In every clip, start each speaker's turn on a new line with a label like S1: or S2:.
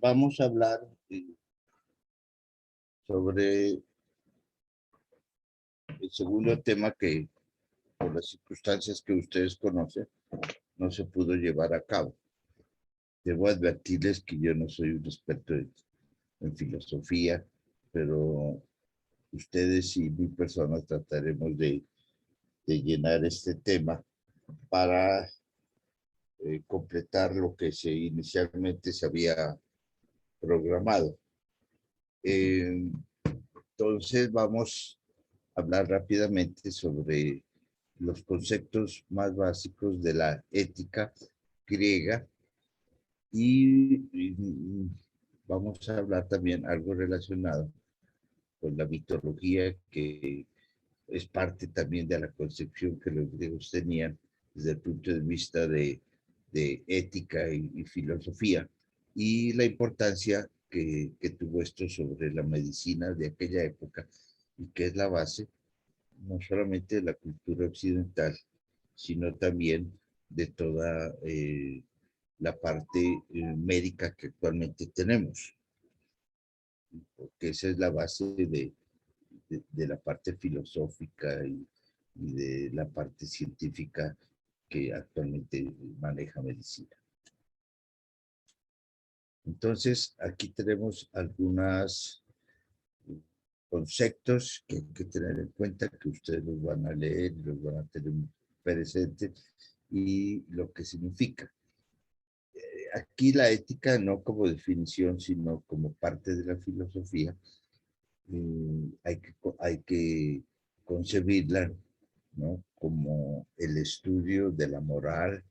S1: vamos a hablar sobre el segundo tema que, por las circunstancias que ustedes conocen, no se pudo llevar a cabo. Debo advertirles que yo no soy un experto en filosofía, pero ustedes y mi persona trataremos de llenar este tema para completar lo que inicialmente se había programado. Entonces vamos a hablar rápidamente sobre los conceptos más básicos de la ética griega y vamos a hablar también algo relacionado con la mitología, que es parte también de la concepción que los griegos tenían desde el punto de vista de ética y filosofía, y la importancia que tuvo esto sobre la medicina de aquella época, y que es la base no solamente de la cultura occidental, sino también de toda la parte médica que actualmente tenemos, porque esa es la base de la parte filosófica y de la parte científica que actualmente maneja medicina. Entonces, aquí tenemos algunos conceptos que hay que tener en cuenta, que ustedes los van a leer, los van a tener presentes, y lo que significa. Aquí la ética no como definición, sino como parte de la filosofía, hay que concebirla, ¿no?, como el estudio de la moral,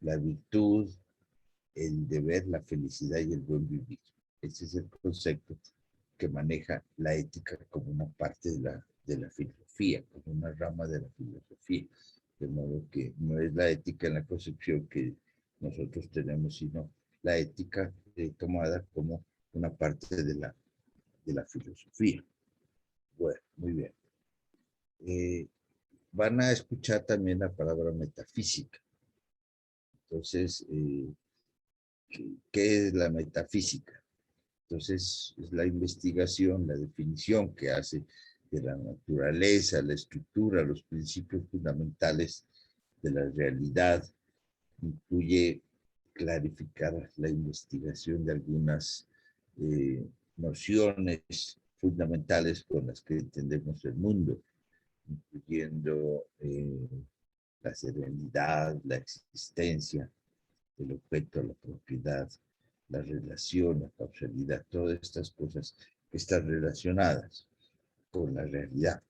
S1: la virtud, el deber, la felicidad y el buen vivir. Ese es el concepto que maneja la ética como una parte de la filosofía, como una rama de la filosofía. De modo que no es la ética en la concepción que nosotros tenemos, sino la ética tomada como una parte de la filosofía. Bueno, muy bien. Van a escuchar también la palabra metafísica. Entonces, ¿qué es la metafísica? Entonces, es la investigación, la definición que hace de la naturaleza, la estructura, los principios fundamentales de la realidad. Incluye clarificar la investigación de algunas nociones fundamentales con las que entendemos el mundo, incluyendo la serenidad, la existencia, el objeto, la propiedad, la relación, la causalidad, todas estas cosas que están relacionadas con la realidad.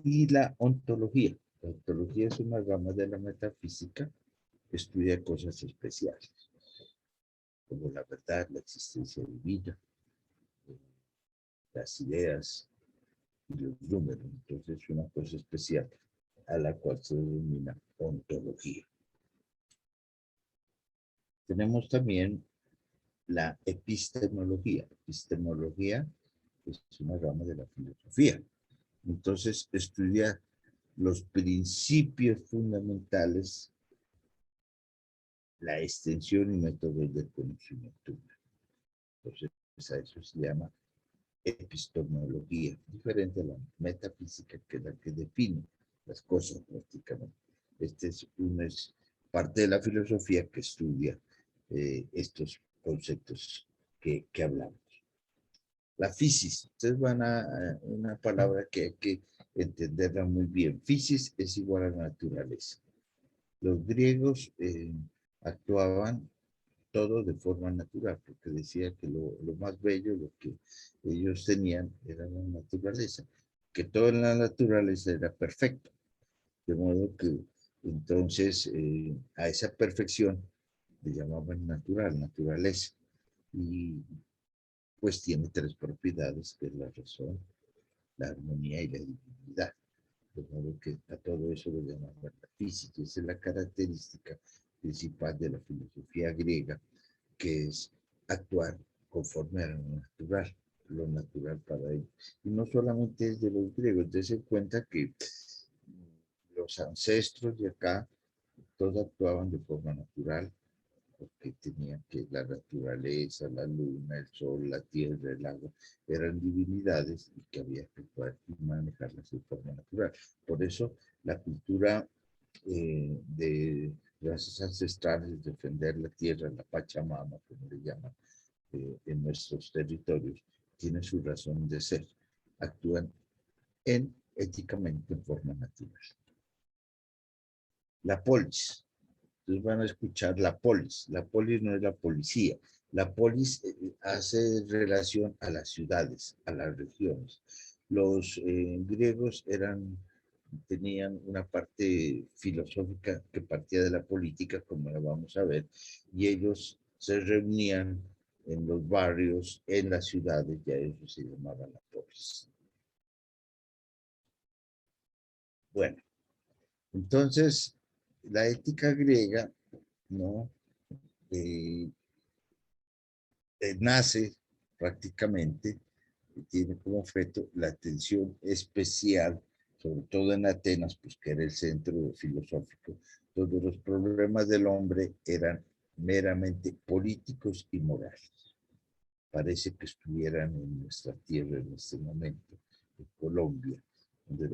S1: Y la ontología. La ontología es una rama de la metafísica que estudia cosas especiales, como la verdad, la existencia divina, las ideas y los números. Entonces es una cosa especial a la cual se denomina ontología. Tenemos también la epistemología. Epistemología es una rama de la filosofía. Entonces estudia los principios fundamentales, la extensión y métodos del conocimiento humano. Entonces a eso se llama epistemología, diferente a la metafísica, que es la que define las cosas prácticamente. Es parte de la filosofía que estudia estos conceptos que hablamos. La fisis, ustedes van a una palabra que hay que entenderla muy bien. Fisis es igual a naturaleza. Los griegos actuaban todo de forma natural, porque decía que lo más bello, lo que ellos tenían, era la naturaleza, que todo en la naturaleza era perfecto, de modo que entonces a esa perfección le llamaban natural, naturaleza, y pues tiene tres propiedades, que es la razón, la armonía y la divinidad. De modo que a todo eso lo llamaban la física. Esa es la característica principal de la filosofía griega, que es actuar conforme a lo natural para ellos. Y no solamente es de los griegos, dense cuenta que los ancestros de acá, todos actuaban de forma natural, porque tenían que la naturaleza, la luna, el sol, la tierra, el agua, eran divinidades y que había que poder manejarlas de forma natural. Por eso la cultura de razas ancestrales, defender la tierra, la Pachamama, como le llaman, en nuestros territorios, tiene su razón de ser. Actúan éticamente en forma natural. La polis. Entonces van a escuchar la polis. La polis no es la policía. La polis hace relación a las ciudades, a las regiones. Los griegos tenían una parte filosófica que partía de la política, como la vamos a ver, y ellos se reunían en los barrios, en las ciudades, y a eso se llamaba la polis. Bueno, entonces, la ética griega, ¿no? Eh, nace prácticamente, y tiene como objeto la atención especial, sobre todo en Atenas, pues que era el centro filosófico, donde los problemas del hombre eran meramente políticos y morales. Parece que estuvieran en nuestra tierra en este momento, en Colombia, donde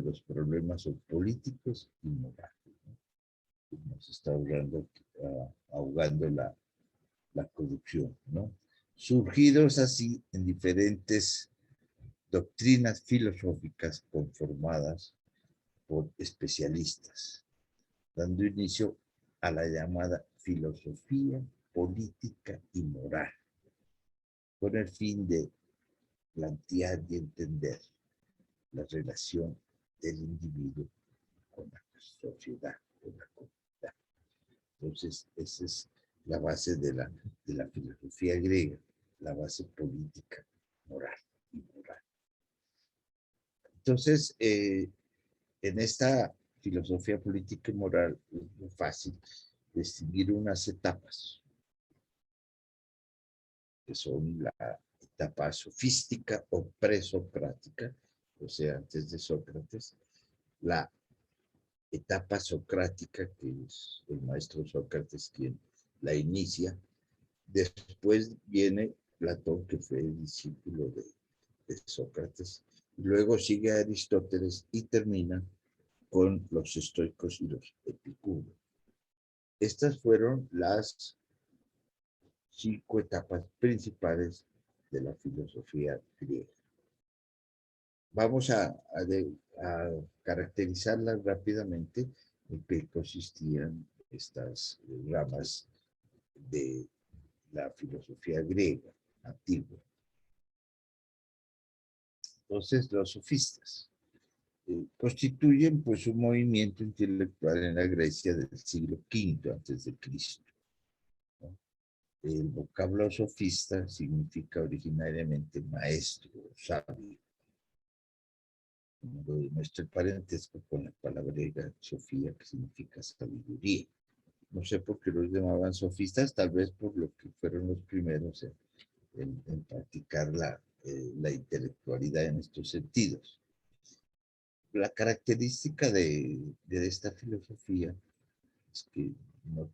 S1: los problemas son políticos y morales, ¿no? Nos está ahogando la corrupción, ¿no? Surgidos así en diferentes doctrinas filosóficas conformadas por especialistas, dando inicio a la llamada filosofía política y moral, con el fin de plantear y entender la relación del individuo con la sociedad, con la comunidad. Entonces, esa es la base de la filosofía griega, la base política, moral y moral. Entonces, en esta filosofía política y moral es muy fácil distinguir unas etapas, que son la etapa sofística o presocrática, o sea, antes de Sócrates, la etapa socrática, que es el maestro Sócrates quien la inicia. Después viene Platón, que fue el discípulo de Sócrates. Luego sigue Aristóteles y termina con los estoicos y los epicúreos. Estas fueron las 5 etapas principales de la filosofía griega. Vamos a caracterizarlas rápidamente en qué consistían estas ramas de la filosofía griega antigua. Entonces, los sofistas constituyen pues un movimiento intelectual en la Grecia del siglo V antes de Cristo, ¿no? El vocablo sofista significa originariamente maestro, sabio, como lo demuestra el parentesco con la palabra griega sofía, que significa sabiduría. No sé por qué los llamaban sofistas, tal vez por lo que fueron los primeros en practicar la intelectualidad en estos sentidos. La característica de esta filosofía es que no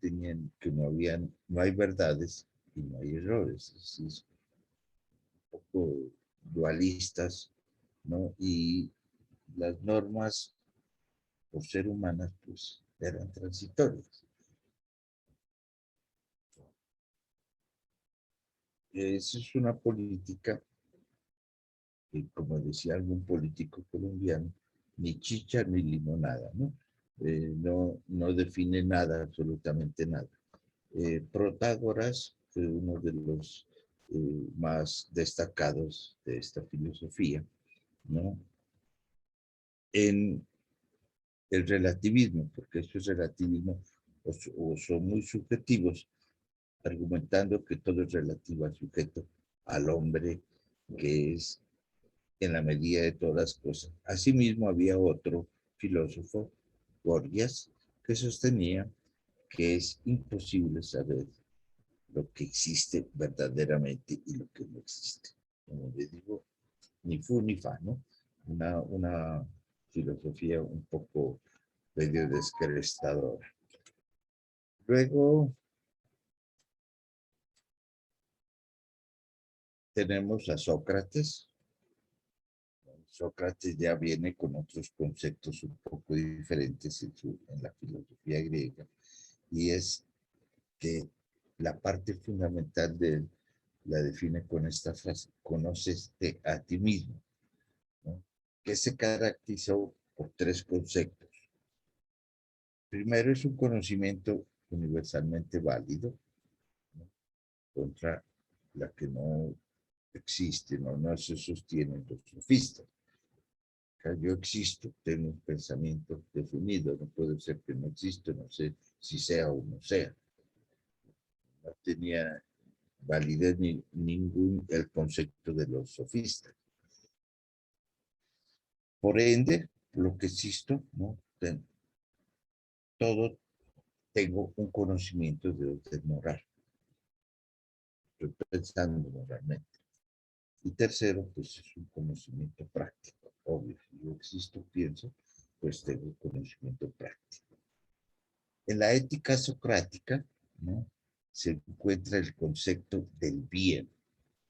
S1: hay verdades y no hay errores, es un poco dualistas, ¿no? Y las normas, por ser humanas, pues eran transitorias. Esa es una política que, como decía algún político colombiano, ni chicha ni limonada, ¿no? No define nada, absolutamente nada. Protágoras fue uno de los más destacados de esta filosofía, ¿no? En el relativismo, porque estos relativismos o son muy subjetivos, argumentando que todo es relativo al sujeto, al hombre, que es en la medida de todas las cosas. Asimismo, había otro filósofo, Gorgias, que sostenía que es imposible saber lo que existe verdaderamente y lo que no existe. Como les digo, ni fu ni fa, ¿no? Una filosofía un poco medio descrestadora. Luego tenemos a Sócrates. Sócrates ya viene con otros conceptos un poco diferentes en la filosofía griega, y es que la parte fundamental de él la define con esta frase: conócete a ti mismo, ¿no? Que se caracterizó por tres conceptos. Primero, es un conocimiento universalmente válido, ¿no? Contra la que no existe, no se sostienen los sofistas. O sea, yo existo, tengo un pensamiento definido, no puede ser que no exista, no sé si sea o no sea. No tenía validez ni ningún el concepto de los sofistas. Por ende, lo que existo, ¿no? Todo tengo un conocimiento de orden moral. Estoy pensando moralmente. Y tercero, pues es un conocimiento práctico. Obvio, si yo existo, pienso, pues tengo conocimiento práctico. En la ética socrática, ¿no?, se encuentra el concepto del bien,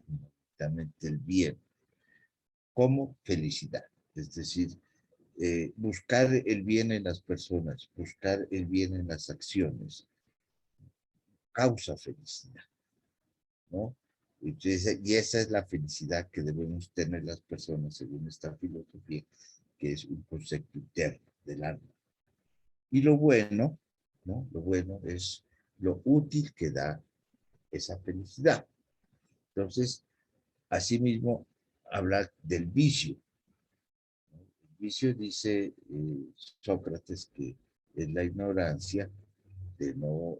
S1: fundamentalmente el bien, como felicidad. Es decir, buscar el bien en las personas, buscar el bien en las acciones, causa felicidad, ¿no? Entonces, y esa es la felicidad que debemos tener las personas según esta filosofía, que es un concepto interno del alma. Y lo bueno, ¿no? Lo bueno es lo útil que da esa felicidad. Entonces, asimismo, hablar del vicio. El vicio, dice Sócrates, que es la ignorancia de no,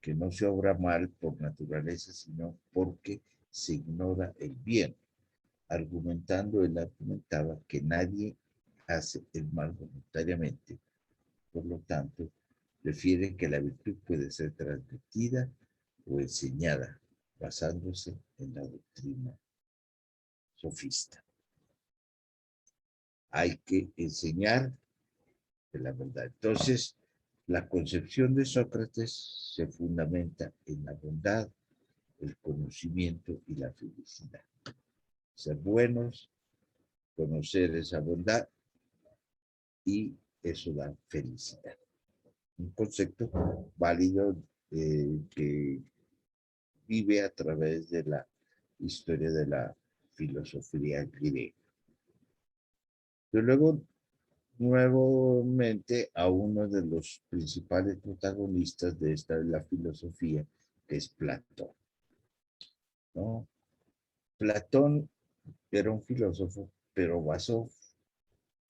S1: que no se obra mal por naturaleza, sino porque se ignora el bien. Él argumentaba que nadie hace el mal voluntariamente. Por lo tanto, refiere que la virtud puede ser transmitida o enseñada, basándose en la doctrina sofista. Hay que enseñar de la verdad. Entonces, la concepción de Sócrates se fundamenta en la bondad, el conocimiento y la felicidad. Ser buenos, conocer esa bondad, y eso da felicidad. Un concepto válido que vive a través de la historia de la filosofía griega. Yo luego, nuevamente, a uno de los principales protagonistas de esta la filosofía, que es Platón, ¿no? Platón era un filósofo, pero basó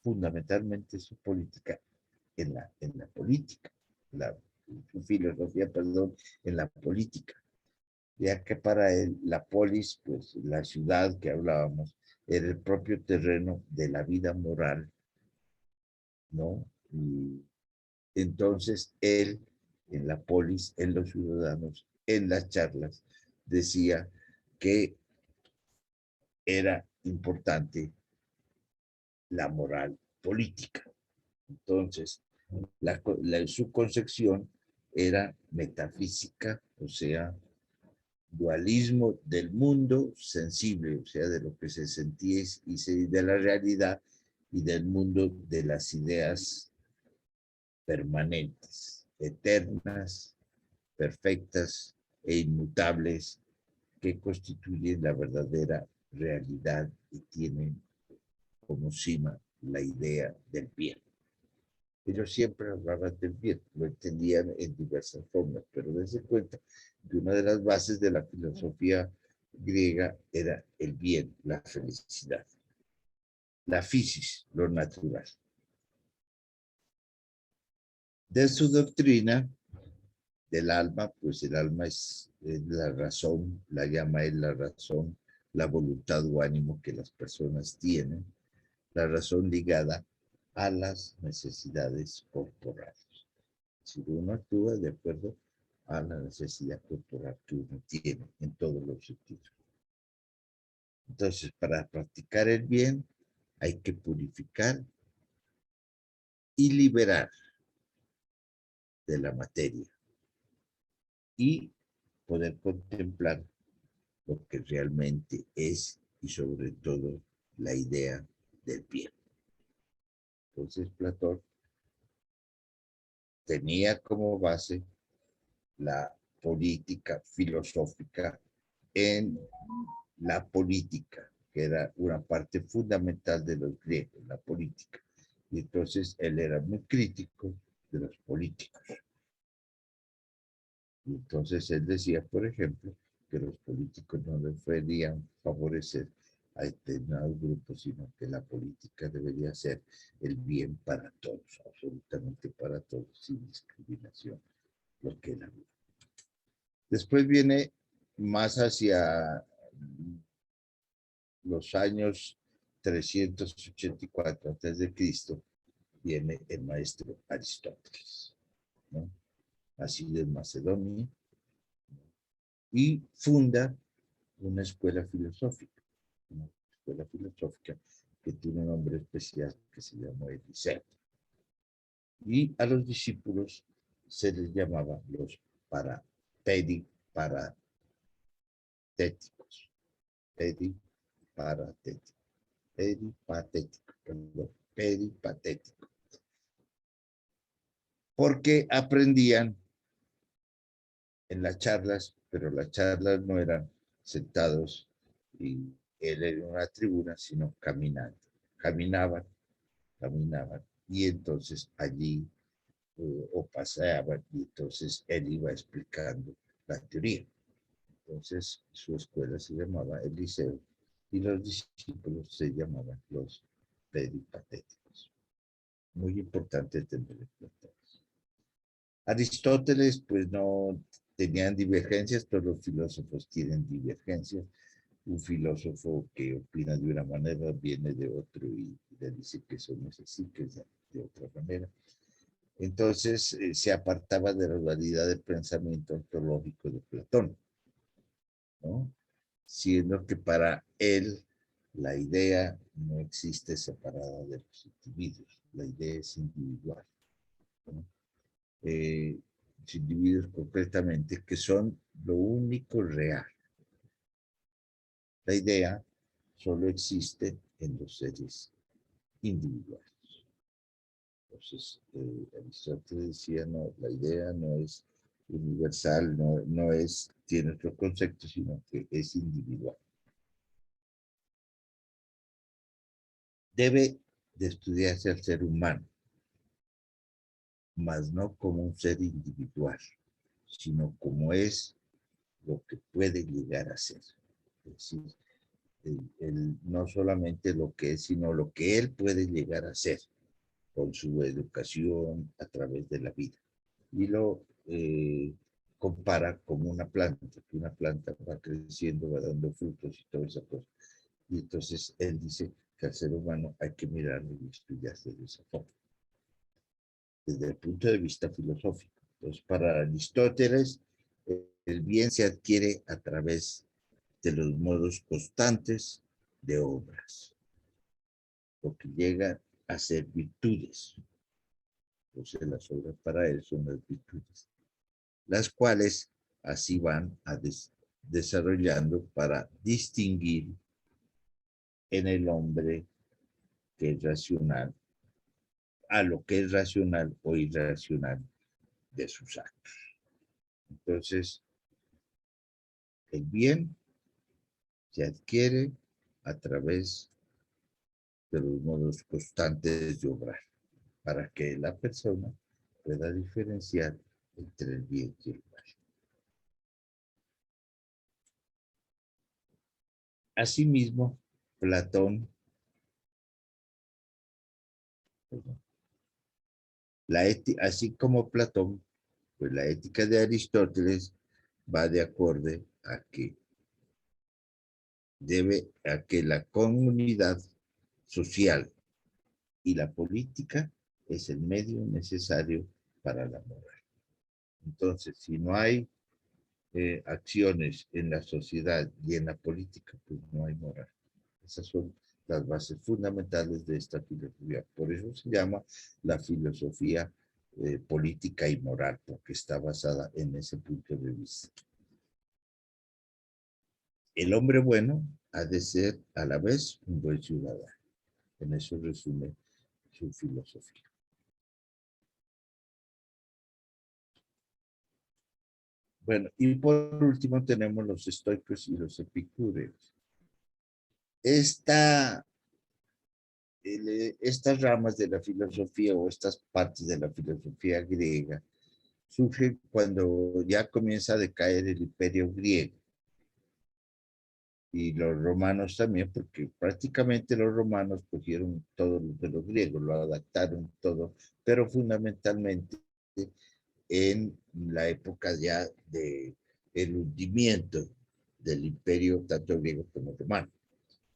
S1: fundamentalmente su política en la política, su filosofía, perdón, en la política, ya que para él la polis, pues la ciudad que hablábamos, era el propio terreno de la vida moral, ¿no? Y entonces él, en la polis, en los ciudadanos, en las charlas, decía que era importante la moral política. Entonces, su concepción era metafísica, o sea, dualismo del mundo sensible, o sea, de lo que se sentía y de la realidad, y del mundo de las ideas permanentes, eternas, perfectas e inmutables, que constituyen la verdadera realidad y tienen como cima la idea del bien. Ellos siempre hablaban del bien, lo entendían en diversas formas, pero dense cuenta que una de las bases de la filosofía griega era el bien, la felicidad, la physis, lo natural. De su doctrina del alma, pues el alma es la razón, la llama él la razón, la voluntad o ánimo que las personas tienen, la razón ligada a las necesidades corporales. Si uno actúa de acuerdo a la necesidad corporal que uno tiene en todos los sentidos. Entonces, para practicar el bien, hay que purificar y liberar de la materia y poder contemplar lo que realmente es y sobre todo la idea del bien. Entonces Platón tenía como base la política filosófica en la política, que era una parte fundamental de los griegos, la política. Y entonces él era muy crítico de los políticos. Y entonces él decía, por ejemplo, que los políticos no deberían favorecer a determinados grupos, sino que la política debería ser el bien para todos, absolutamente para todos, sin discriminación, lo que era. Después viene más hacia los años 384 a.C., viene el maestro Aristóteles, ¿no? Nacido en Macedonia, y funda una escuela filosófica que tiene un nombre especial que se llama el Liceo. Y a los discípulos se les llamaba los paratéticos, peripatéticos, porque aprendían en las charlas, pero las charlas no eran sentados y él en una tribuna, sino caminando. Caminaban, y entonces allí o paseaban, y entonces él iba explicando la teoría. Entonces su escuela se llamaba el Liceo y los discípulos se llamaban los peripatéticos. Muy importante tener en cuenta. Aristóteles, pues no tenían divergencias, todos los filósofos tienen divergencias. Un filósofo que opina de una manera viene de otro y le dice que eso no es así, que es de otra manera. Entonces se apartaba de la dualidad del pensamiento ontológico de Platón, ¿no? Siendo que para él la idea no existe separada de los individuos, la idea es individual, ¿no? Individuos concretamente que son lo único real. La idea solo existe en los seres individuales. Entonces, Aristóteles decía, no, la idea no es universal, no es, tiene otro concepto, sino que es individual. Debe de estudiarse al ser humano, mas no como un ser individual, sino como es lo que puede llegar a ser. Es decir, no solamente lo que es, sino lo que él puede llegar a ser con su educación a través de la vida. Y lo compara como una planta, que una planta va creciendo, va dando frutos y toda esa cosa. Y entonces él dice que al ser humano hay que mirarlo y estudiarse de esa forma, desde el punto de vista filosófico. Entonces, para Aristóteles, el bien se adquiere a través de los modos constantes de obras, lo que llega a ser virtudes. Entonces, las obras para él son las virtudes, las cuales así van a desarrollando para distinguir en el hombre que es racional a lo que es racional o irracional de sus actos. Entonces, el bien se adquiere a través de los modos constantes de obrar, para que la persona pueda diferenciar entre el bien y el mal. Asimismo, Platón, así como Platón, pues la ética de Aristóteles va de acuerdo a que la comunidad social y la política es el medio necesario para la moral. Entonces, si no hay acciones en la sociedad y en la política, pues no hay moral. Esas son las bases fundamentales de esta filosofía. Por eso se llama la filosofía política y moral, porque está basada en ese punto de vista. El hombre bueno ha de ser a la vez un buen ciudadano. En eso resume su filosofía. Bueno, y por último tenemos los estoicos y los epicúreos. Esta, estas ramas de la filosofía o estas partes de la filosofía griega surgen cuando ya comienza a decaer el imperio griego y los romanos también, porque prácticamente los romanos cogieron todo lo de los griegos, lo adaptaron todo, pero fundamentalmente en la época ya de el hundimiento del imperio tanto griego como romano,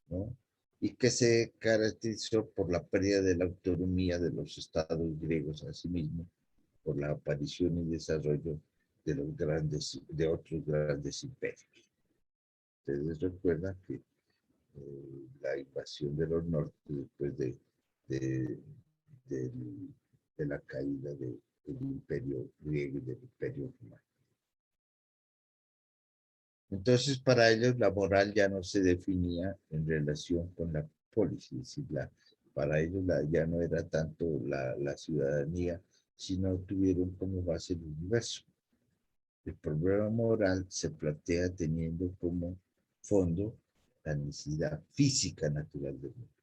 S1: ¿no? Y que se caracterizó por la pérdida de la autonomía de los estados griegos a sí mismos, por la aparición y desarrollo de los grandes, de otros grandes imperios. Ustedes recuerdan que la invasión de los norte después de, de, de la caída del imperio griego y del imperio romano. Entonces, para ellos la moral ya no se definía en relación con la polis, es decir, para ellos ya no era tanto la ciudadanía, sino tuvieron como base el universo. El problema moral se plantea teniendo como fondo la necesidad física natural del mundo.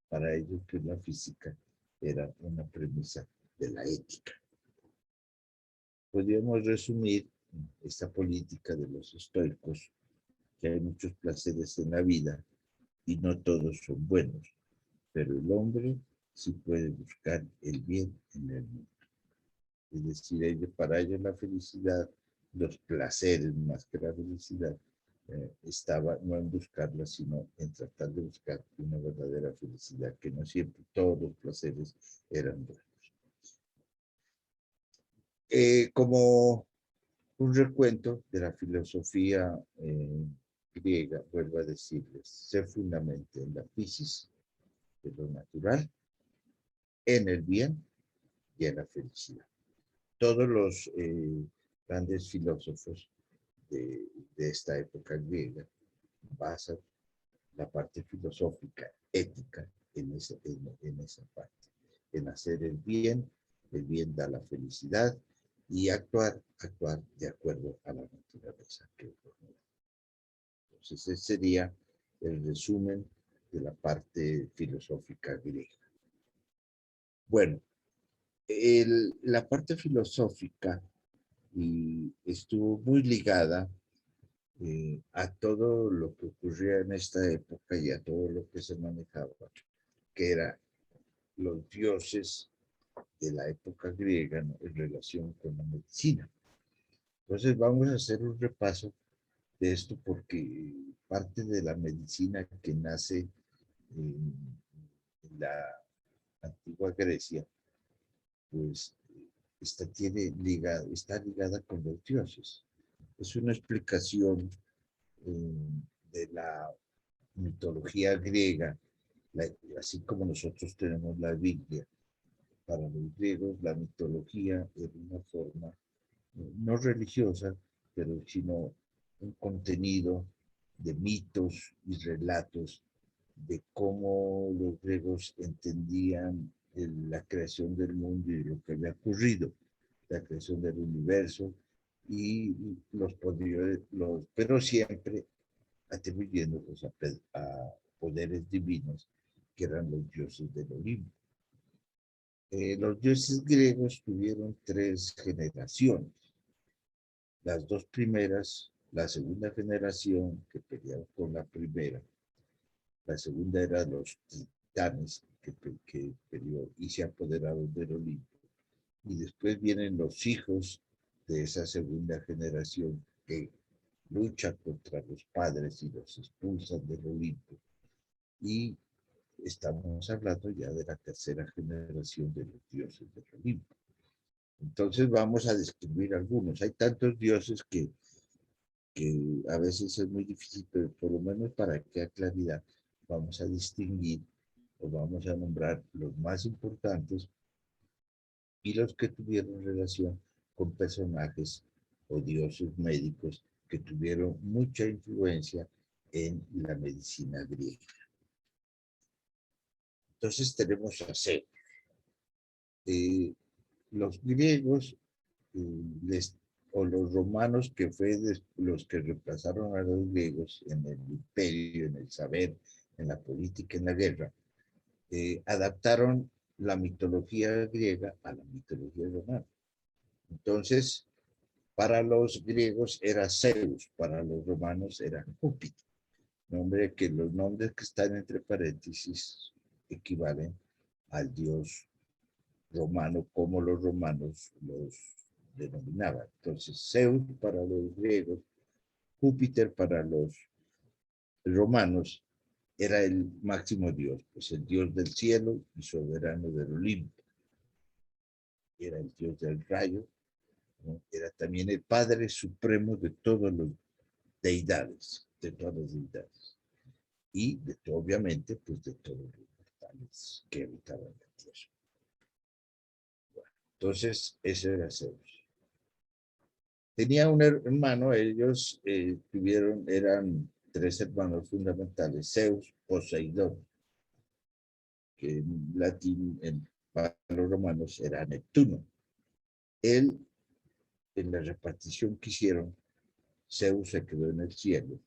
S1: Para ellos, que la física era una premisa de la ética. Podríamos resumir esta política de los estoicos, que hay muchos placeres en la vida y no todos son buenos, pero el hombre sí puede buscar el bien en el mundo. Es decir, para ellos la felicidad, los placeres más que la felicidad, estaba no en buscarla, sino en tratar de buscar una verdadera felicidad, que no siempre todos los placeres eran buenos. Como un recuento de la filosofía griega, vuelvo a decirles, se fundamenta en la fisis de lo natural, en el bien y en la felicidad. Todos los grandes filósofos de esta época griega basan la parte filosófica, ética, en esa parte, en hacer el bien da la felicidad y actuar de acuerdo a la naturaleza que formula. Entonces, ese sería el resumen de la parte filosófica griega. Bueno, la parte filosófica y estuvo muy ligada a todo lo que ocurría en esta época y a todo lo que se manejaba, que eran los dioses de la época griega, ¿no?, en relación con la medicina. Entonces vamos a hacer un repaso de esto porque parte de la medicina que nace en la antigua Grecia, pues está ligada con los dioses. Es una explicación de la mitología griega, así como nosotros tenemos la Biblia. Para los griegos la mitología era una forma no religiosa, pero sino un contenido de mitos y relatos de cómo los griegos entendían la creación del mundo y lo que había ocurrido, la creación del universo y los poderes, pero siempre atribuyéndolos a poderes divinos que eran los dioses del Olimpo. Los dioses griegos tuvieron tres generaciones. Las dos primeras, la segunda generación que pelearon con la primera, la segunda era los titanes que peleó y se apoderaron del Olimpo. Y después vienen los hijos de esa segunda generación que luchan contra los padres y los expulsan del Olimpo. Y estamos hablando ya de la tercera generación de los dioses del Olimpo. Entonces vamos a describir algunos. Hay tantos dioses que a veces es muy difícil, pero por lo menos para que haya claridad, vamos a distinguir o vamos a nombrar los más importantes y los que tuvieron relación con personajes o dioses médicos que tuvieron mucha influencia en la medicina griega. Entonces tenemos a Zeus. Los griegos o los romanos, que fue los que reemplazaron a los griegos en el imperio, en el saber, en la política, en la guerra, adaptaron la mitología griega a la mitología romana. Entonces, para los griegos era Zeus, para los romanos era Júpiter. Nombre que los nombres que están entre paréntesis equivalen al dios romano, como los romanos los denominaban. Entonces, Zeus para los griegos, Júpiter para los romanos, era el máximo dios, pues el dios del cielo y soberano del Olimpo. Era el dios del rayo, ¿no? Era también el padre supremo de todas las deidades, y obviamente, pues de todos los mortales que habitaban la tierra. Bueno, entonces, ese era Zeus. Tenía un hermano, ellos eran tres hermanos fundamentales: Zeus, Poseidón, que en latín, para los romanos, era Neptuno. Él, en la repartición que hicieron, Zeus se quedó en el cielo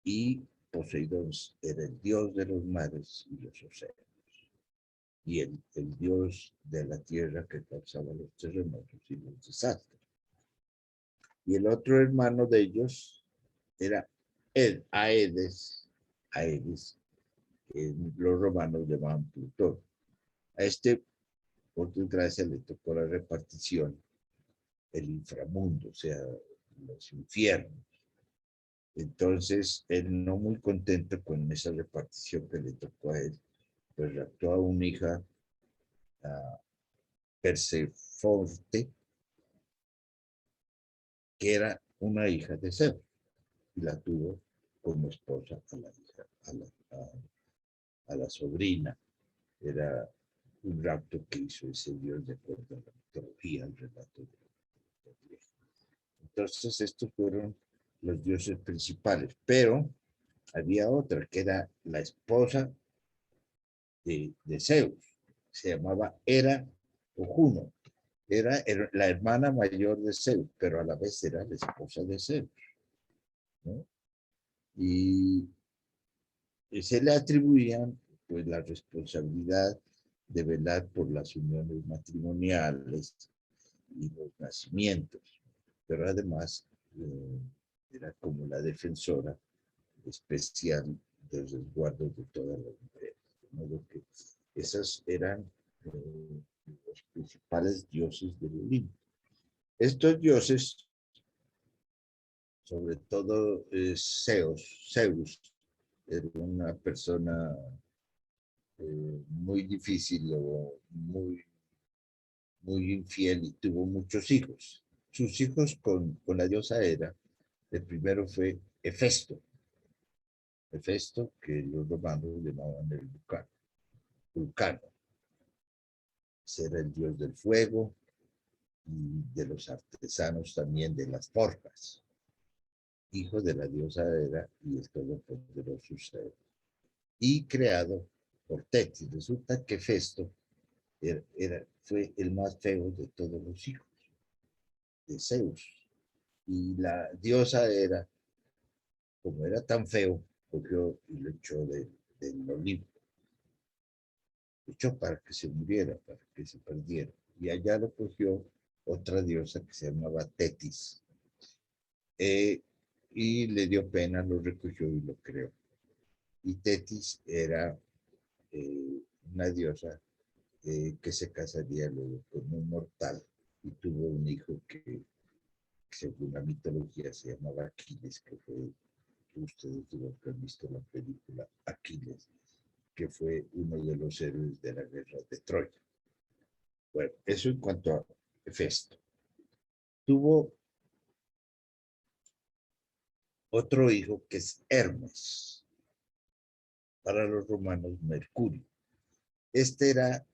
S1: y Poseidón era el dios de los mares y los océanos, y el dios de la tierra que causaba los terremotos y los desastres. Y el otro hermano de ellos era Aedes, que los romanos llamaban Plutón. A este, por desgracia, le tocó la repartición, el inframundo, o sea, los infiernos. Entonces, él, no muy contento con esa repartición que le tocó a él, pues raptó a una hija, a Persefonte, que era una hija de Zeus, y la tuvo como esposa a la hija, a la sobrina. Era un rapto que hizo ese dios de acuerdo a la mitología, el relato de la. Entonces, estos fueron los dioses principales, pero había otra que era la esposa de Zeus, se llamaba Hera o Juno. Era la hermana mayor de Zeus, pero a la vez era la esposa de Zeus, ¿no? Y se le atribuían, pues, la responsabilidad de velar por las uniones matrimoniales y los nacimientos, pero además era como la defensora especial del resguardo de todas las mujeres. De modo que esas eran los principales dioses del Olimpo. Estos dioses, sobre todo Zeus, era una persona muy difícil o muy infiel, y tuvo muchos hijos. Sus hijos con la diosa Hera, el primero fue Hefesto, que los romanos llamaban el Vulcano. Era el dios del fuego y de los artesanos, también de las forjas, hijo de la diosa Hera y el todopoderoso Zeus, y creado por Tetis. Resulta que Festo fue el más feo de todos los hijos de Zeus, y la diosa Hera, como era tan feo, cogió y lo echó del Olimpo. Lo echó para que se muriera, para que se perdiera. Y allá lo cogió otra diosa que se llamaba Tetis. Y le dio pena, lo recogió y lo creó. Y Tetis era una diosa que se casaría luego con un mortal, y tuvo un hijo que, según la mitología, se llamaba Aquiles, que fue, ustedes digo que han visto la película Aquiles, que fue uno de los héroes de la guerra de Troya. Bueno, eso en cuanto a Hefesto. Tuvo otro hijo que es Hermes, para los romanos Mercurio. Este era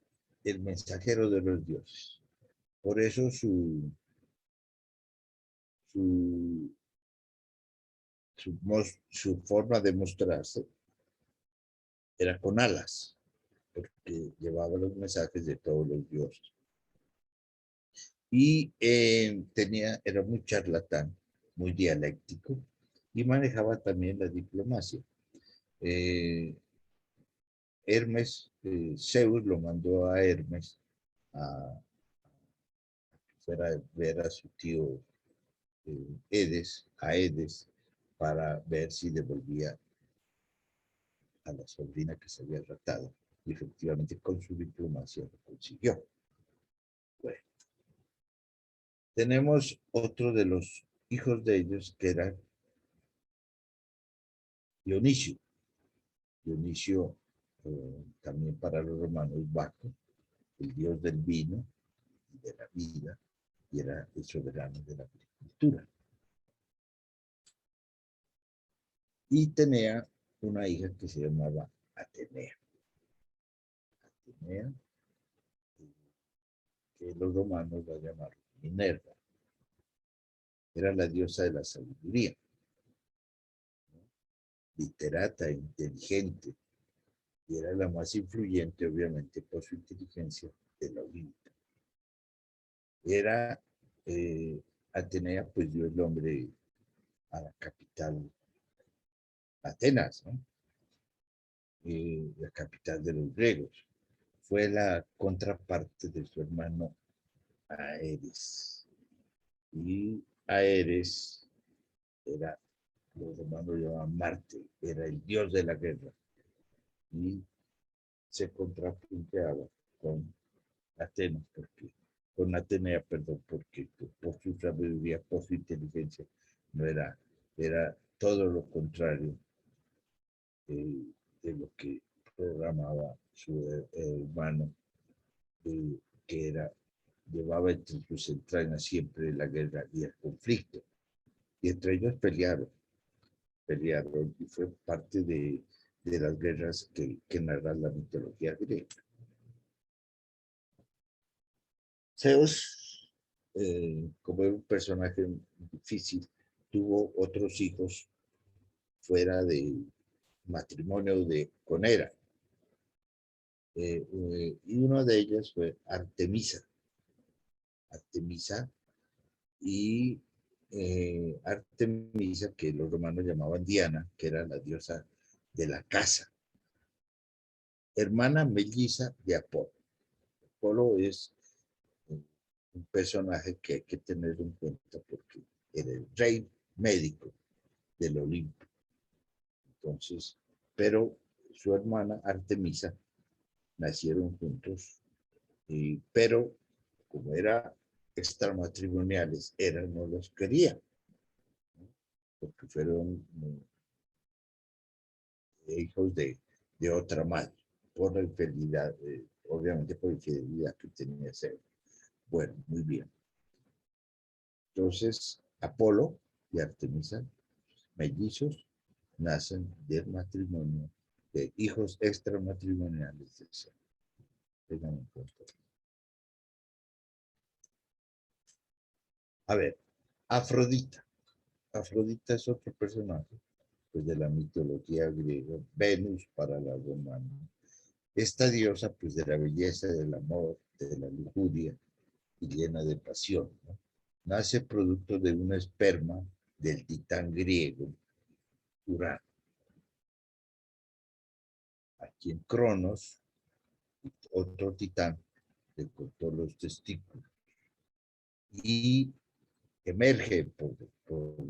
S1: el mensajero de los dioses. Por eso su su forma de mostrarse era con alas, porque llevaba los mensajes de todos los dioses. Y era muy charlatán, muy dialéctico, y manejaba también la diplomacia. Hermes, Zeus lo mandó a Hermes a que fuera a ver a su tío Edes, para ver si devolvía a la sobrina que se había raptado. Y efectivamente con su diplomacia lo consiguió. Bueno, tenemos otro de los hijos de ellos que era Dionisio. Dionisio, también para los romanos, Baco, el dios del vino y de la vida, y era el soberano de la agricultura. Y tenía una hija que se llamaba Atenea. Atenea, que los romanos la llamaron Minerva. Era la diosa de la sabiduría, ¿no? Literata, inteligente, y era la más influyente, obviamente, por su inteligencia de la Olimpo. Era Atenea, pues dio el nombre a la capital, Atenas, ¿no? La capital de los griegos. Fue la contraparte de su hermano Aeres. Y Aeres era, los romanos lo llamaban Marte, era el dios de la guerra. Y se contrapunteaba con Atenas, con Atenea, perdón, porque por su sabiduría, por su inteligencia, no era todo lo contrario de lo que programaba su hermano, que llevaba entre sus entrañas siempre la guerra y el conflicto. Y entre ellos pelearon y fue parte de las guerras que narra la mitología griega. Zeus, como era un personaje difícil, tuvo otros hijos fuera de matrimonio con Hera. Y uno de ellos fue Artemisa. Artemisa y Artemisa, que los romanos llamaban Diana, que era la diosa de la casa. Hermana melliza de Apolo. Apolo es un personaje que hay que tener en cuenta porque era el rey médico del Olimpo. Entonces, pero su hermana Artemisa nacieron juntos, pero como era extramatrimoniales, Hera no los quería, ¿no? Porque fueron hijos de otra madre, por la infidelidad, obviamente por la infidelidad que tenía Zeus. Bueno, muy bien. Entonces, Apolo y Artemisa, mellizos, nacen del matrimonio, de hijos extramatrimoniales de Zeus. Tengan en cuenta. A ver, Afrodita. Afrodita es otro personaje pues, de la mitología griega, Venus para la romana. Esta diosa, pues, de la belleza, del amor, de la lujuria y llena de pasión, ¿no? Nace producto de un esperma del titán griego, Urano. A quien Cronos, otro titán, le cortó los testículos. Y emerge por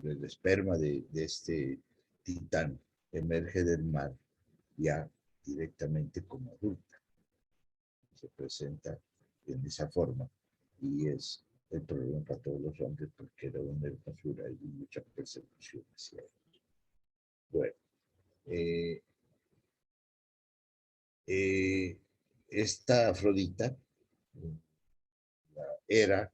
S1: el esperma de este titán, emerge del mar ya directamente como adulta. Se presenta en esa forma y es el problema para todos los hombres porque era una hermosura y mucha persecución hacia ellos. Bueno, eh, esta Afrodita era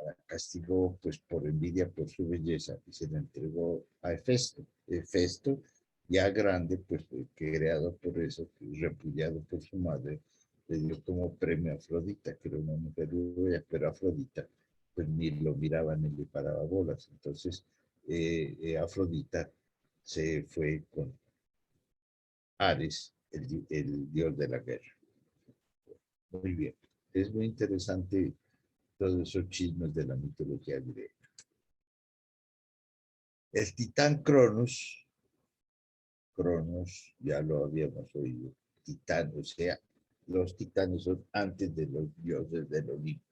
S1: la castigó pues por envidia por su belleza y se la entregó a Hefesto. Hefesto, ya grande, pues creado por eso, repudiado por su madre, le dio como premio a Afrodita, que era una mujer bella, pero Afrodita pues ni lo miraba ni le paraba bolas. Entonces Afrodita se fue con Ares, el dios de la guerra. Muy bien. Es muy interesante todos esos chismes de la mitología griega. El titán Cronos, ya lo habíamos oído, titán, o sea, los titanes son antes de los dioses del Olimpo.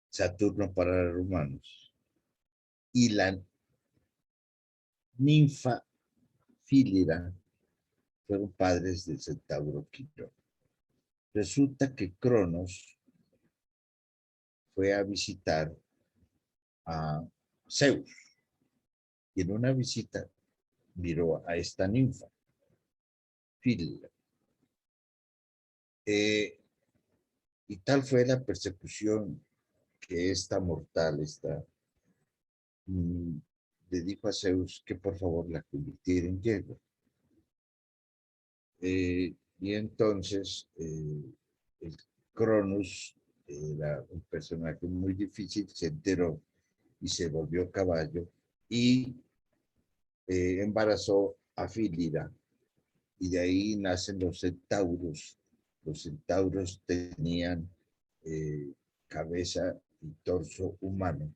S1: Saturno para los romanos. Y la ninfa Fílira fueron padres del centauro Quirón. Resulta que Cronos fue a visitar a Zeus y en una visita miró a esta ninfa, Fílira. Y tal fue la persecución que esta mortal, mm, le dijo a Zeus que por favor la convirtiera en hielo. Y entonces el Cronos era un personaje muy difícil, se enteró y se volvió caballo y embarazó a Fílida. Y de ahí nacen los centauros. Los centauros tenían cabeza y torso humano,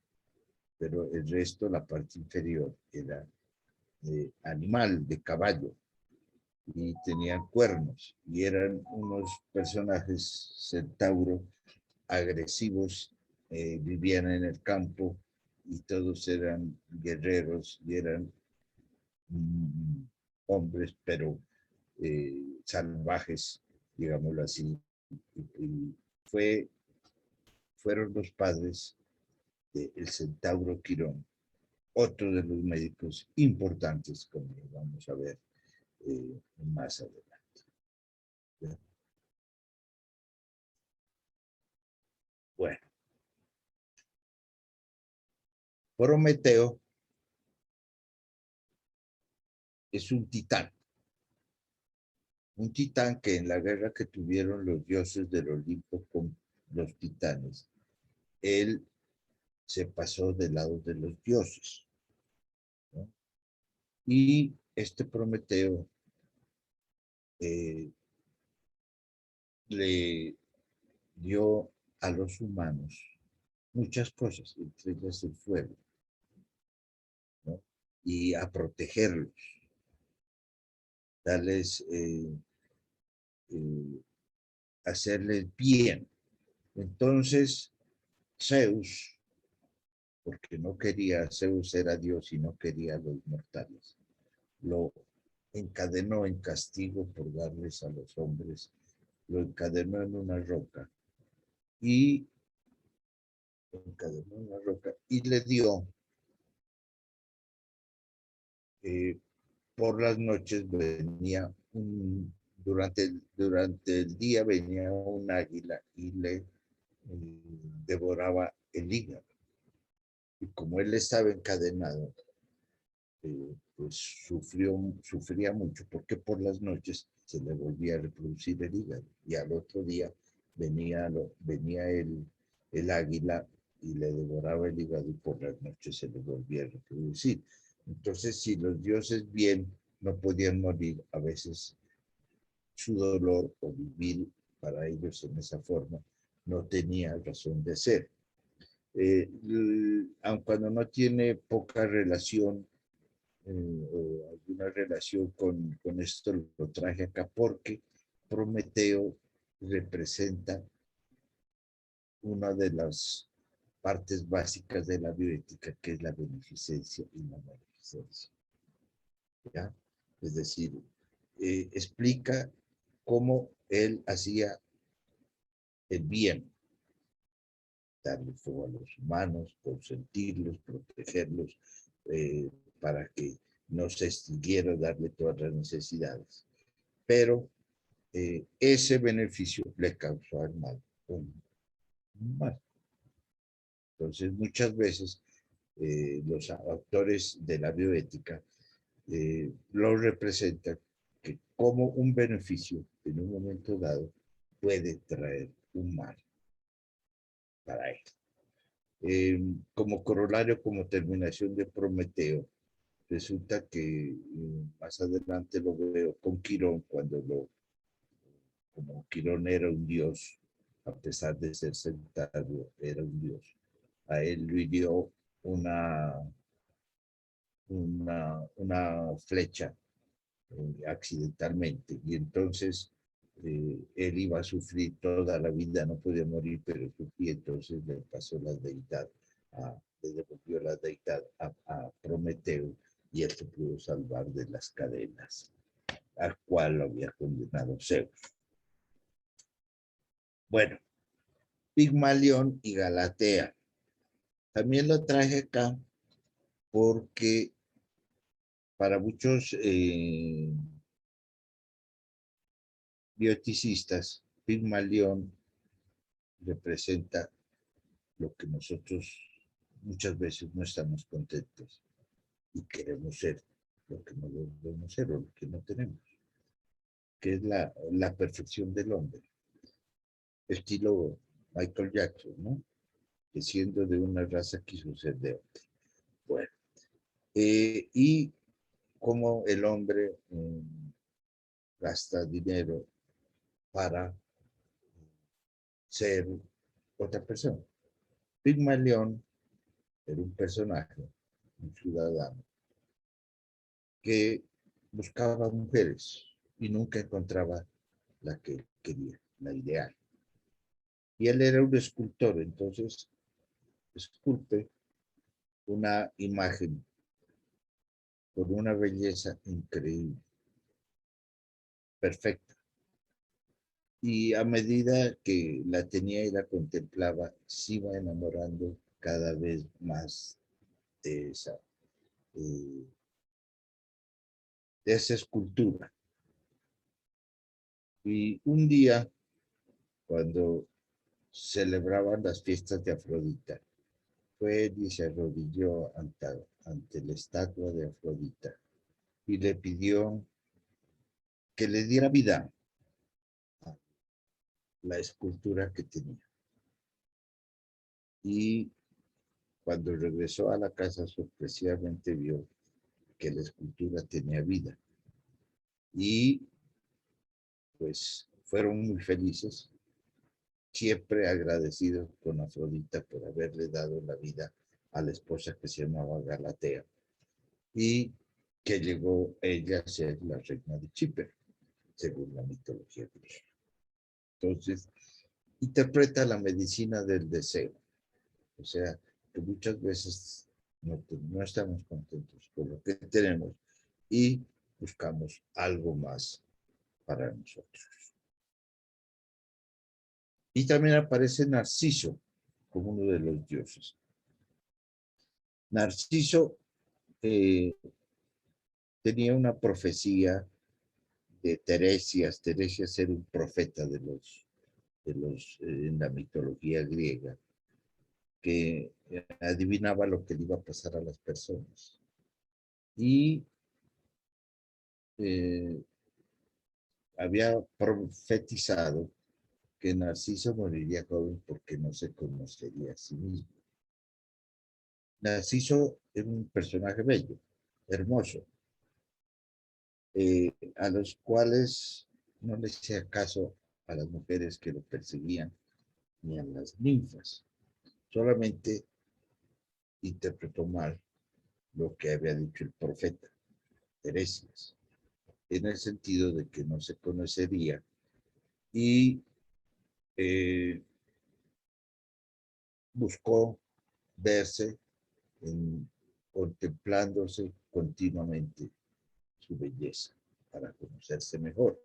S1: pero el resto, la parte inferior, era animal, de caballo, y tenían cuernos, y eran unos personajes centauro agresivos, vivían en el campo, y todos eran guerreros, y eran hombres, pero salvajes, digámoslo así. Y fueron los padres del centauro Quirón, otro de los médicos importantes, como vamos a ver más adelante. Bueno, Prometeo es un titán que en la guerra que tuvieron los dioses del Olimpo con los titanes, él se pasó del lado de los dioses, ¿no? Y este Prometeo eh, le dio a los humanos muchas cosas, entre ellas el fuego, ¿no? Y a protegerlos, darles, eh, hacerles bien. Entonces, Zeus, porque no quería, Zeus era Dios y no quería a los mortales, lo encadenó en castigo por darles a los hombres, lo encadenó en una roca y le dio eh, por las noches venía durante el día venía un águila y le devoraba el hígado. Y como él estaba encadenado, pues sufría mucho porque por las noches se le volvía a reproducir el hígado y al otro día venía el águila y le devoraba el hígado y por las noches se le volvía a reproducir. Entonces, si los dioses bien no podían morir, a veces su dolor o vivir para ellos en esa forma no tenía razón de ser. Aun cuando no tiene poca relación o alguna relación con esto, lo traje acá porque Prometeo representa una de las partes básicas de la bioética, que es la beneficencia y la maleficencia. ¿Ya? Es decir, explica cómo él hacía el bien, darle fuego a los humanos, consentirlos, protegerlos, eh, para que no se extinguiera, darle todas las necesidades. Pero ese beneficio le causó al mal un mal. Entonces, muchas veces los autores de la bioética lo representan que como un beneficio en un momento dado puede traer un mal para él. Como corolario, como terminación de Prometeo, resulta que más adelante lo veo con Quirón, como Quirón era un dios, a pesar de ser centauro, era un dios. A él lo hirió una, una flecha accidentalmente, y entonces él iba a sufrir toda la vida, no podía morir, pero sufría, entonces le pasó la deidad, le devolvió la deidad a Prometeo, y él se pudo salvar de las cadenas, al cual lo había condenado Zeus. Bueno, Pigmalión y Galatea. También lo traje acá porque para muchos bioticistas, Pigmalión representa lo que nosotros muchas veces no estamos contentos y queremos ser, lo que no debemos ser o lo que no tenemos, que es la perfección del hombre. Estilo Michael Jackson, ¿no? Que siendo de una raza quiso ser de otra. Bueno, y cómo el hombre gasta dinero para ser otra persona. Pigmalión era un personaje, un ciudadano, que buscaba mujeres y nunca encontraba la que quería, la ideal. Y él era un escultor, entonces esculpe una imagen con una belleza increíble, perfecta. Y a medida que la tenía y la contemplaba, se iba enamorando cada vez más de eh, esa escultura. Y un día, cuando celebraban las fiestas de Afrodita, fue y se arrodilló ante la estatua de Afrodita y le pidió que le diera vida a la escultura que tenía. Y cuando regresó a la casa, sorpresivamente vio que la escultura tenía vida. Y pues fueron muy felices, siempre agradecidos con Afrodita por haberle dado la vida a la esposa que se llamaba Galatea, y que llegó ella a ser la reina de Chipre, según la mitología griega. Entonces, interpreta la medicina del deseo, o sea, que muchas veces no estamos contentos con lo que tenemos y buscamos algo más para nosotros. Y también aparece Narciso como uno de los dioses. Narciso eh, tenía una profecía de Teresias. Teresias era un profeta en la mitología griega, que adivinaba lo que le iba a pasar a las personas. Y eh, había profetizado que Narciso moriría joven porque no se conocería a sí mismo. Narciso era un personaje bello, hermoso, a los cuales no les hacía caso a las mujeres que lo perseguían ni a las ninfas. Solamente interpretó mal lo que había dicho el profeta Teresias, en el sentido de que no se conocería y eh, buscó verse contemplándose continuamente su belleza para conocerse mejor.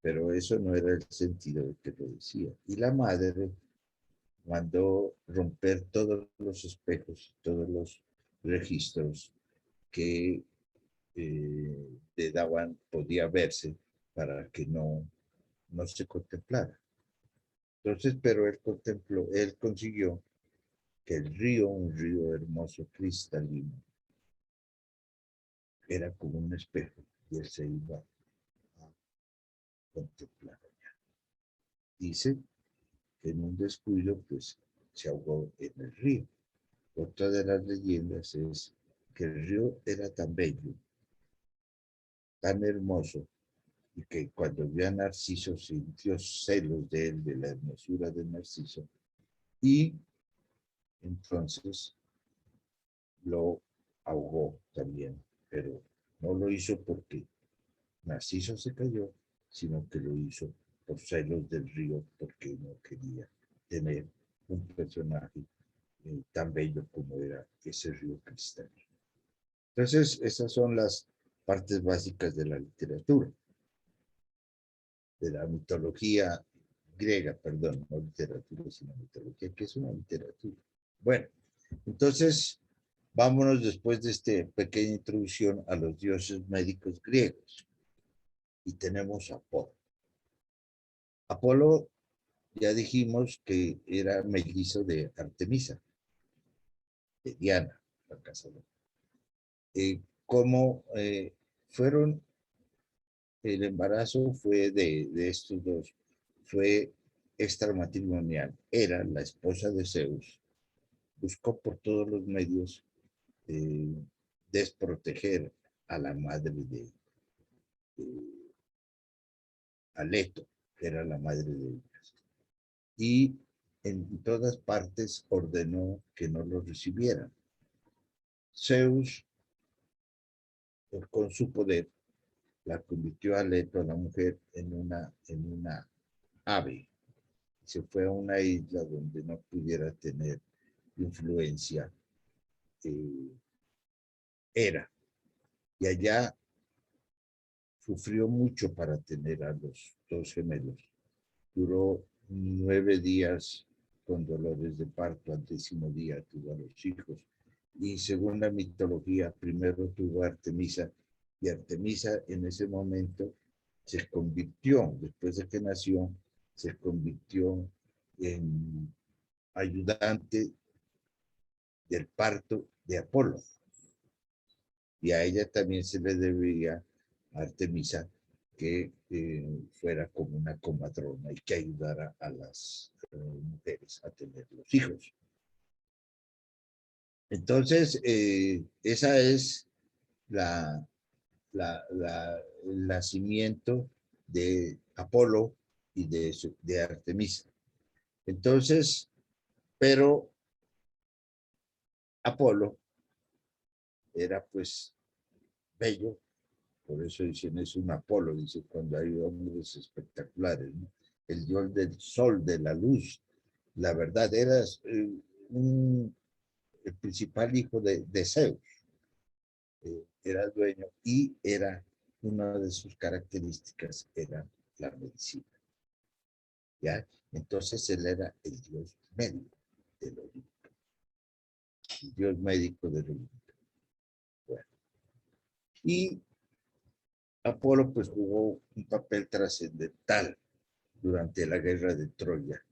S1: Pero eso no era el sentido de que lo decía. Y la madre mandó romper todos los espejos, todos los registros que le daban, podía verse para que no se contemplara. Entonces, pero él consiguió que el río, un río hermoso, cristalino, era como un espejo y él se iba a contemplar. Dice que en un descuido, pues se ahogó en el río. Otra de las leyendas es que el río era tan bello, tan hermoso, y que cuando vio a Narciso sintió celos de él, de la hermosura de Narciso, y entonces lo ahogó también, pero no lo hizo porque Narciso se cayó, sino que lo hizo por celos del río, porque no quería tener un personaje tan bello como era ese río cristalino. Entonces, esas son las partes básicas de la literatura, de la mitología griega, perdón, no literatura, sino mitología, que es una literatura. Bueno, entonces, vámonos después de esta pequeña introducción a los dioses médicos griegos. Y tenemos a Apolo. Apolo, ya dijimos que era mellizo de Artemisa, de Diana, la cazadora. Como fueron, el embarazo fue de estos dos, fue extramatrimonial, era la esposa de Zeus, buscó por todos los medios desproteger a la madre de Aleto, que era la madre de ellas. Y en todas partes ordenó que no lo recibieran. Zeus, con su poder, la convirtió a Leto, a la mujer, en una ave. Se fue a una isla donde no pudiera tener influencia. Era. Y allá sufrió mucho para tener a los dos gemelos. Duró 9 días con dolores de parto. Al 10º día tuvo a los hijos. Y según la mitología, primero tuvo a Artemisa, y Artemisa en ese momento se convirtió, después de que nació, se convirtió en ayudante del parto de Apolo. Y a ella también se le debía, a Artemisa, que fuera como una comadrona y que ayudara a las mujeres a tener los hijos. Entonces, esa es el nacimiento de Apolo y de Artemisa. Entonces, pero Apolo era pues bello, por eso dicen es un Apolo, dice cuando hay hombres espectaculares, ¿no? El dios del sol, de la luz, la verdad, era el principal hijo de Zeus, era dueño y era una de sus características era la medicina. ¿Ya? Entonces él era el dios médico del Olimpo. El dios médico del Olimpo. Bueno. Y Apolo pues jugó un papel trascendental durante la guerra de Troya,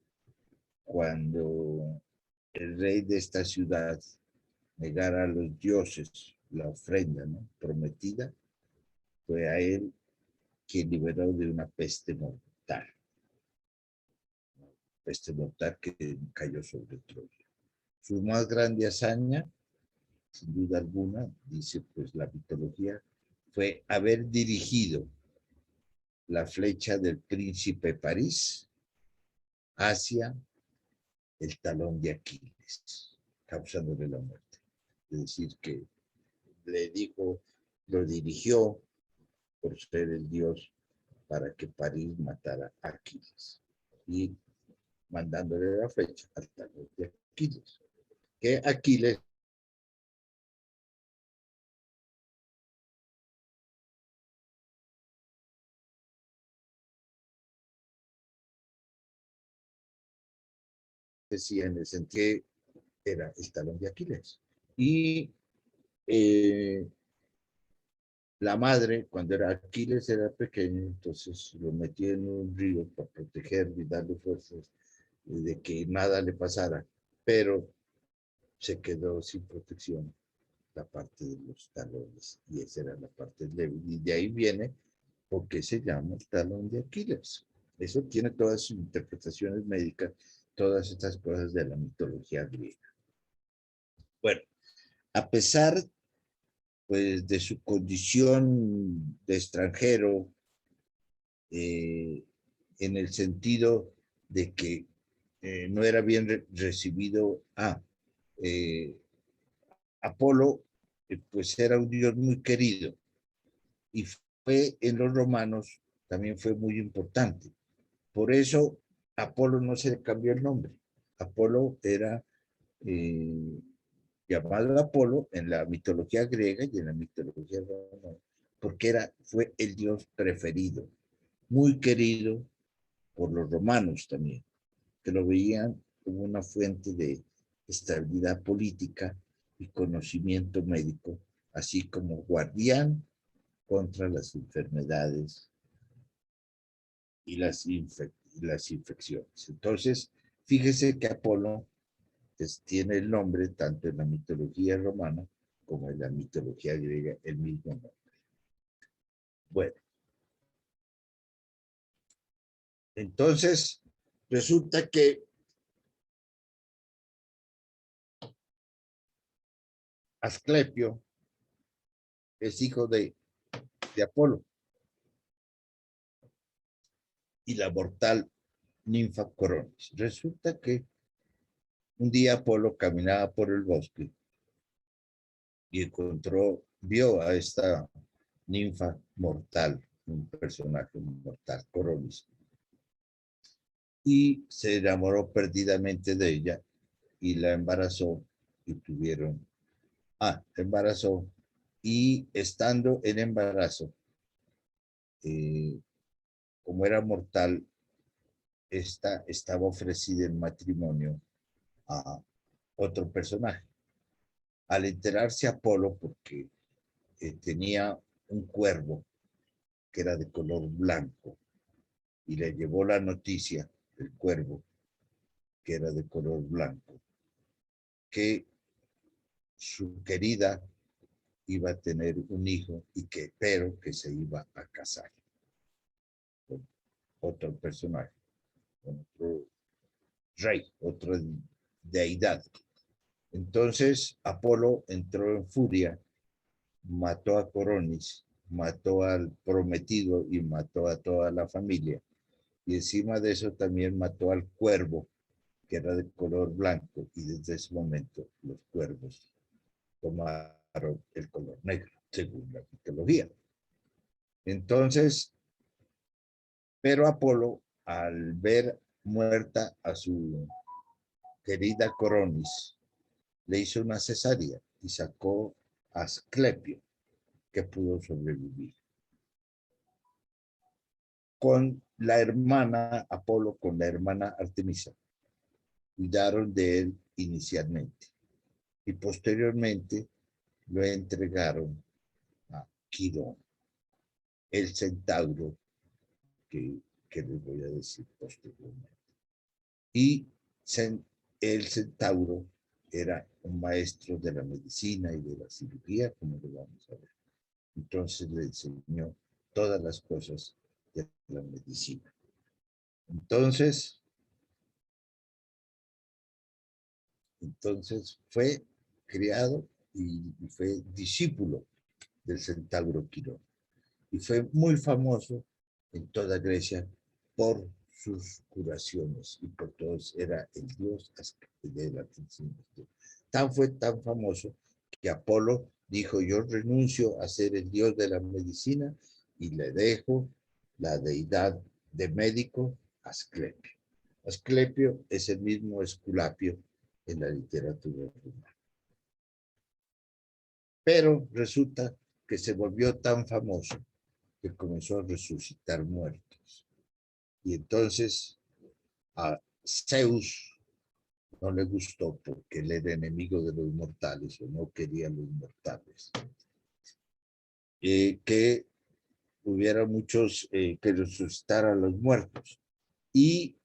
S1: cuando el rey de esta ciudad negara a los dioses la ofrenda, ¿no?, prometida, fue a él quien liberó de una peste mortal. Peste mortal que cayó sobre Troya. Su más grande hazaña, sin duda alguna, dice pues la mitología, fue haber dirigido la flecha del príncipe París hacia el talón de Aquiles, causándole la muerte. Es decir, que le dijo, lo dirigió por ser el dios para que París matara a Aquiles. Y mandándole la flecha al talón de Aquiles. Que Aquiles decía en el sentido que era el talón de Aquiles. Y la madre, cuando era Aquiles era pequeño, entonces lo metió en un río para protegerlo y darle fuerzas de que nada le pasara, pero se quedó sin protección la parte de los talones y esa era la parte débil. Y de ahí viene porque se llama el talón de Aquiles. Eso tiene todas sus interpretaciones médicas, todas estas cosas de la mitología griega. Bueno, a pesar pues de su condición de extranjero, en el sentido de que no era bien recibido Apolo, pues era un dios muy querido y fue en los romanos también fue muy importante. Por eso Apolo no se le cambió el nombre. Apolo era llamado Apolo en la mitología griega y en la mitología romana, porque fue el dios preferido, muy querido por los romanos también, que lo veían como una fuente de estabilidad política y conocimiento médico, así como guardián contra las enfermedades y las infecciones. Entonces, fíjese que Apolo tiene el nombre tanto en la mitología romana como en la mitología griega, el mismo nombre. Bueno, entonces resulta que Asclepio es hijo de Apolo y la mortal ninfa Coronis. Resulta que un día Apolo caminaba por el bosque y vio a esta ninfa mortal, un personaje mortal, Coronis, y se enamoró perdidamente de ella y la embarazó y embarazó y estando en embarazo, como era mortal, estaba ofrecida en matrimonio a otro personaje. Al enterarse Apolo, porque tenía un cuervo que era de color blanco, y le llevó la noticia, el cuervo, que era de color blanco, que su querida iba a tener un hijo pero que se iba a casar con otro personaje, con otro rey, otra deidad. Entonces Apolo entró en furia, mató a Coronis, mató al prometido y mató a toda la familia. Y encima de eso también mató al cuervo, que era de color blanco, y desde ese momento los cuervos tomaron el color negro, según la mitología. Entonces, pero Apolo, al ver muerta a su querida Coronis, le hizo una cesárea y sacó a Asclepio, que pudo sobrevivir. Con la hermana Apolo, con la hermana Artemisa, cuidaron de él inicialmente y posteriormente lo entregaron a Quirón, el centauro que les voy a decir posteriormente. Y el centauro era un maestro de la medicina y de la cirugía, como lo vamos a ver. Entonces le enseñó todas las cosas de la medicina. Entonces fue criado y fue discípulo del centauro Quirón. Y fue muy famoso en toda Grecia por sus curaciones y por todos era el dios de la medicina. Fue tan famoso que Apolo dijo: yo renuncio a ser el dios de la medicina y le dejo la deidad de médico a Asclepio. Asclepio es el mismo Esculapio en la literatura romana. Pero resulta que se volvió tan famoso que comenzó a resucitar muertos. Y entonces a Zeus no le gustó porque él era enemigo de los mortales o no quería los mortales. Que hubiera muchos que resucitaran a los muertos. Y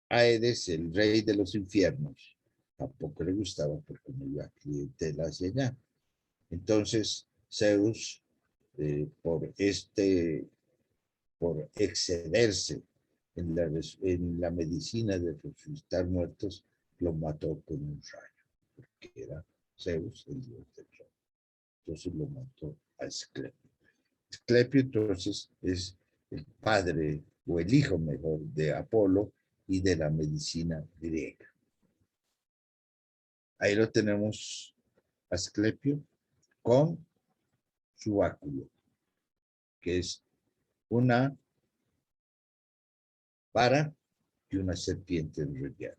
S1: Aedes, el rey de los infiernos, tampoco le gustaba porque no iba clientela hacia allá. Entonces Zeus, por excederse en la medicina de resucitar muertos, lo mató con un rayo, porque era Zeus, el dios del rayo. Entonces lo mató a Asclepio. Asclepio entonces es el padre o el hijo mejor de Apolo y de la medicina griega. Ahí lo tenemos, Asclepio, con su báculo, que es una vara y una serpiente enrollada.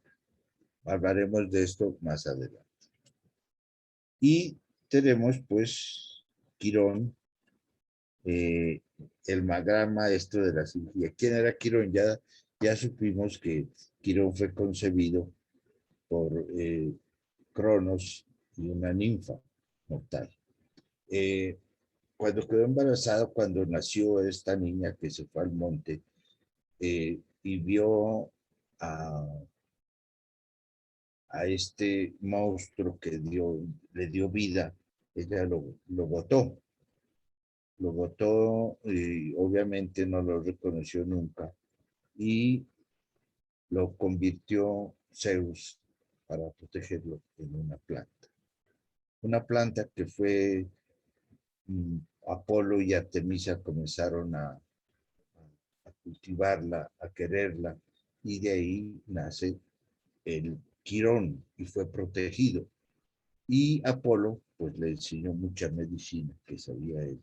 S1: Hablaremos de esto más adelante. Y tenemos pues Quirón, el gran maestro de la cirugía. ¿Quién era Quirón? Ya supimos que Quirón fue concebido por Cronos y una ninfa mortal. Cuando quedó embarazado, cuando nació esta niña que se fue al monte y vio a este monstruo que le dio vida, ella lo botó. Lo botó y obviamente no lo reconoció nunca y lo convirtió Zeus para protegerlo en una planta. Una planta que fue Apolo y Artemisa comenzaron a cultivarla, a quererla, y de ahí nace el Quirón y fue protegido. Y Apolo, pues le enseñó mucha medicina que sabía él.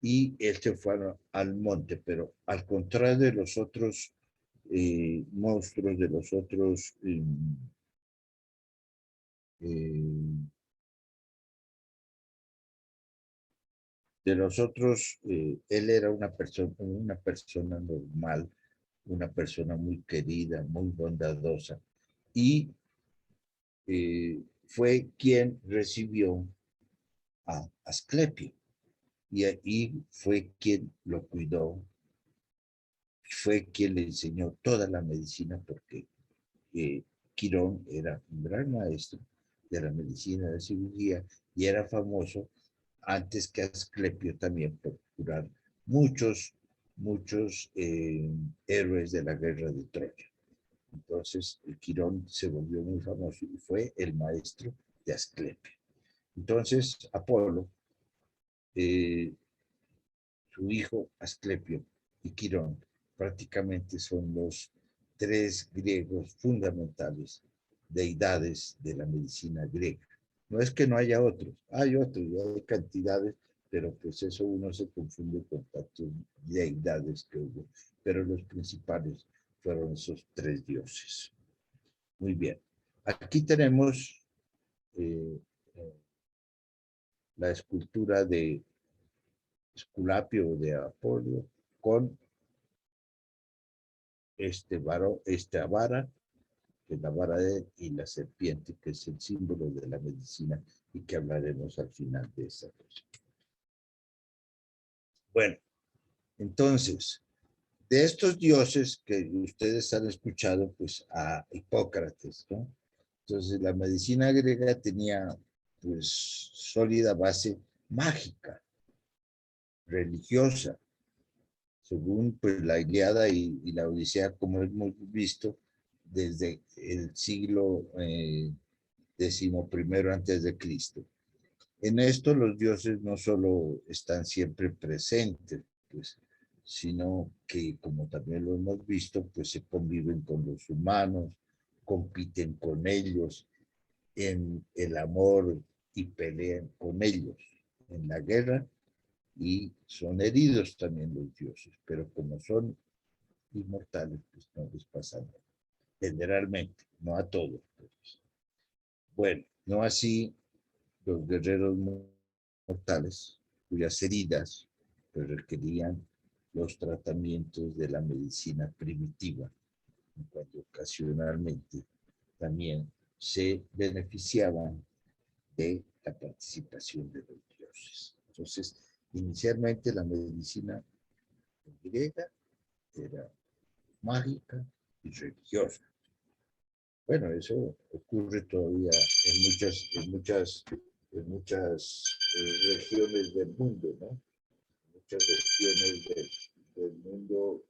S1: Y él se fue al monte, pero al contrario de los otros monstruos, de los otros él era una persona normal, una persona muy querida, muy bondadosa, y fue quien recibió a Asclepio, y ahí fue quien lo cuidó, fue quien le enseñó toda la medicina, porque Quirón era un gran maestro de la medicina de cirugía y era famoso antes que Asclepio también por curar muchos héroes de la guerra de Troya. Entonces, Quirón se volvió muy famoso y fue el maestro de Asclepio. Entonces, Apolo, eh, su hijo Asclepio y Quirón prácticamente son los tres griegos fundamentales, deidades de la medicina griega. No es que no haya otros, hay otros, hay cantidades, pero pues eso uno se confunde con tantas deidades que hubo, pero los principales fueron esos tres dioses. Muy bien, aquí tenemos eh, la escultura de Esculapio de Apolo con esta vara, que es la vara de él, y la serpiente, que es el símbolo de la medicina y que hablaremos al final de esta cosa. Bueno, entonces, de estos dioses que ustedes han escuchado, pues a Hipócrates, ¿no? Entonces, la medicina griega tenía, pues, sólida base mágica, religiosa, según pues la Ilíada y la Odisea, como hemos visto desde el siglo XI antes de Cristo. En esto los dioses no solo están siempre presentes, pues, sino que, como también lo hemos visto, pues se conviven con los humanos, compiten con ellos en el amor y pelean con ellos en la guerra, y son heridos también los dioses, pero como son inmortales, pues no les pasa nada. Generalmente, no a todos. Pues. Bueno, no así los guerreros mortales, cuyas heridas pues, requerían los tratamientos de la medicina primitiva, cuando ocasionalmente también se beneficiaban de la participación de los dioses. Entonces, inicialmente la medicina griega era mágica y religiosa. Bueno, eso ocurre todavía en muchas regiones del mundo, ¿no? Muchas regiones del mundo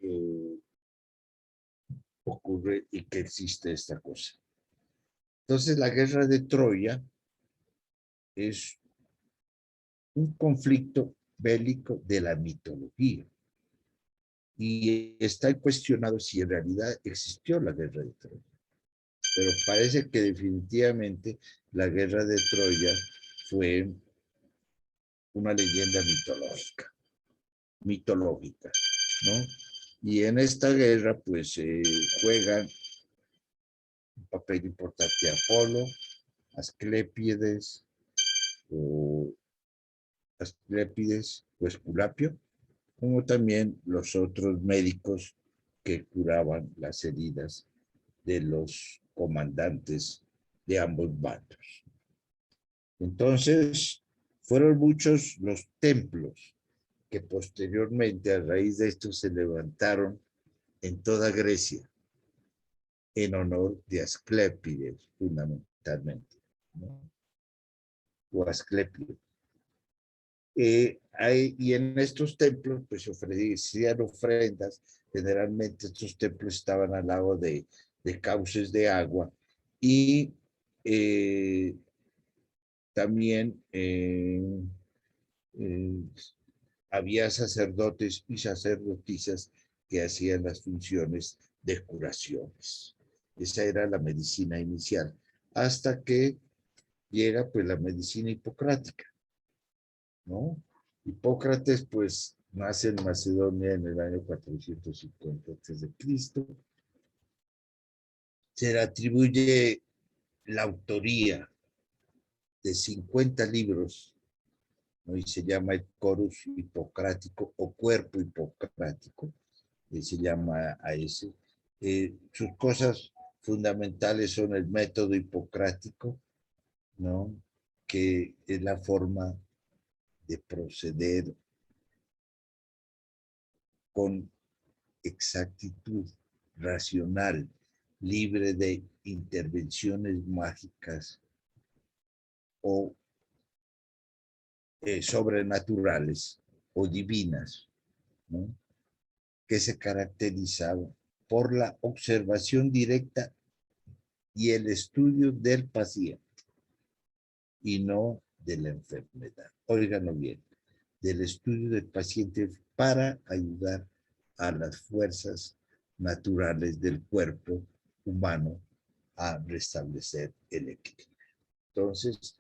S1: eh, ocurre y que existe esta cosa. Entonces, la guerra de Troya es un conflicto bélico de la mitología. Y está cuestionado si en realidad existió la guerra de Troya. Pero parece que definitivamente la guerra de Troya fue una leyenda mitológica, ¿no? Y en esta guerra, pues, juegan un papel importante Apolo, Asclépides, o Esculapio, como también los otros médicos que curaban las heridas de los comandantes de ambos bandos. Entonces, fueron muchos los templos que posteriormente, a raíz de esto, se levantaron en toda Grecia en honor de Asclépides, fundamentalmente, ¿no? O Asclepio. Y en estos templos, pues se ofrecían ofrendas. Generalmente estos templos estaban al lado de cauces de agua y también eh, había sacerdotes y sacerdotisas que hacían las funciones de curaciones. Esa era la medicina inicial, hasta que llega pues la medicina hipocrática, ¿no? Hipócrates pues nace en Macedonia en el año 450 a.C. Se le atribuye la autoría de 50 libros, ¿no? Y se llama el Corus Hipocrático o Cuerpo Hipocrático, se llama a ese. Sus cosas fundamentales son el método hipocrático, ¿no? Que es la forma de proceder con exactitud racional, libre de intervenciones mágicas o sobrenaturales o divinas, ¿no? Que se caracterizaba por la observación directa y el estudio del paciente y no de la enfermedad. Óiganlo bien, del estudio del paciente para ayudar a las fuerzas naturales del cuerpo humano a restablecer el equilibrio. Entonces,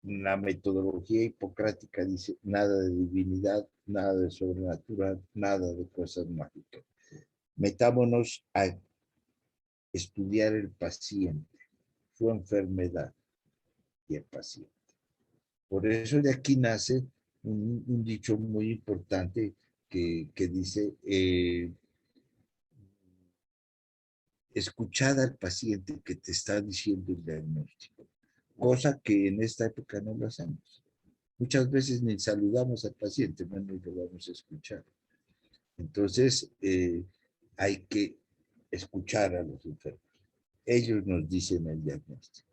S1: la metodología hipocrática dice nada de divinidad, nada de sobrenatural, nada de cosas mágicas. Metámonos a estudiar el paciente, su enfermedad y el paciente. Por eso de aquí nace un dicho muy importante que dice, escuchad al paciente que te está diciendo el diagnóstico, cosa que en esta época no lo hacemos. Muchas veces ni saludamos al paciente, menos lo vamos a escuchar. Entonces, hay que escuchar a los enfermos. Ellos nos dicen el diagnóstico.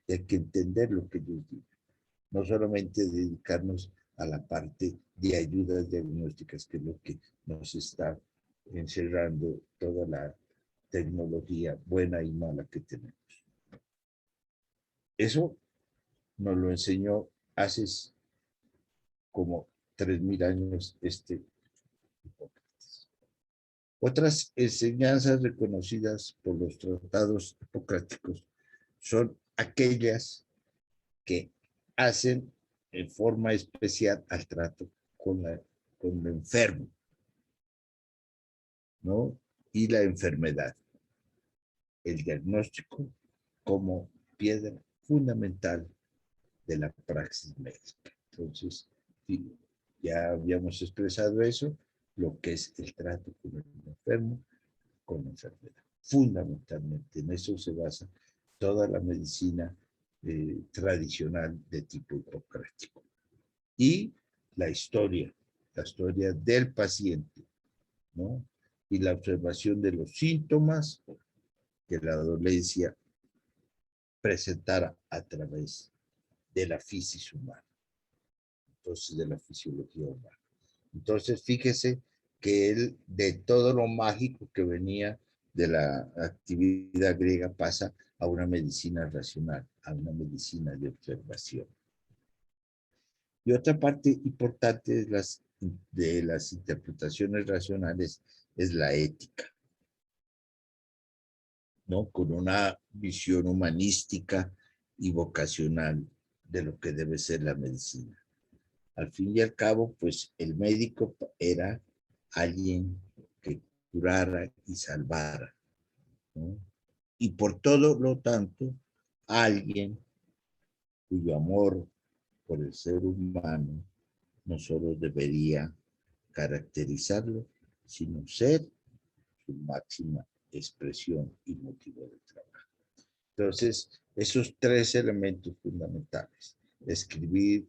S1: Y hay que entender lo que ellos dicen. No solamente dedicarnos a la parte de ayudas diagnósticas, que es lo que nos está encerrando toda la tecnología buena y mala que tenemos. Eso nos lo enseñó hace como 3.000 años Hipócrates. Otras enseñanzas reconocidas por los tratados hipocráticos son aquellas que hacen en forma especial al trato con el enfermo, ¿no? Y la enfermedad. El diagnóstico como piedra fundamental de la praxis médica. Entonces, ya habíamos expresado eso, lo que es el trato con el enfermo, con la enfermedad. Fundamentalmente, en eso se basa toda la medicina tradicional de tipo hipocrático. Y la historia del paciente, ¿no? Y la observación de los síntomas que la dolencia presentara a través de la física humana, entonces de la fisiología humana. Entonces, fíjese que él, de todo lo mágico que venía de la actividad griega, pasa a una medicina racional, a una medicina de observación. Y otra parte importante de las interpretaciones racionales es la ética, ¿no? Con una visión humanística y vocacional de lo que debe ser la medicina. Al fin y al cabo, pues el médico era alguien que curara y salvara, ¿no? Y por todo lo tanto, alguien cuyo amor por el ser humano no solo debería caracterizarlo, sino ser su máxima expresión y motivo de trabajo. Entonces, esos tres elementos fundamentales, escribir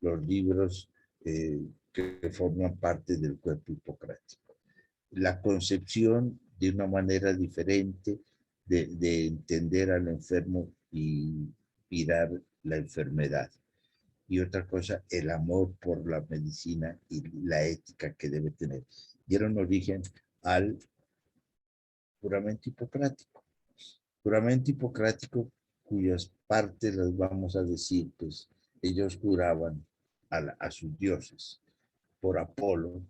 S1: los libros que forman parte del cuerpo hipocrático, la concepción de una manera diferente de entender al enfermo y mirar la enfermedad. Y otra cosa, el amor por la medicina y la ética que debe tener. Dieron origen al juramento hipocrático. Juramento hipocrático cuyas partes las vamos a decir, pues ellos juraban a sus dioses, por Apolo,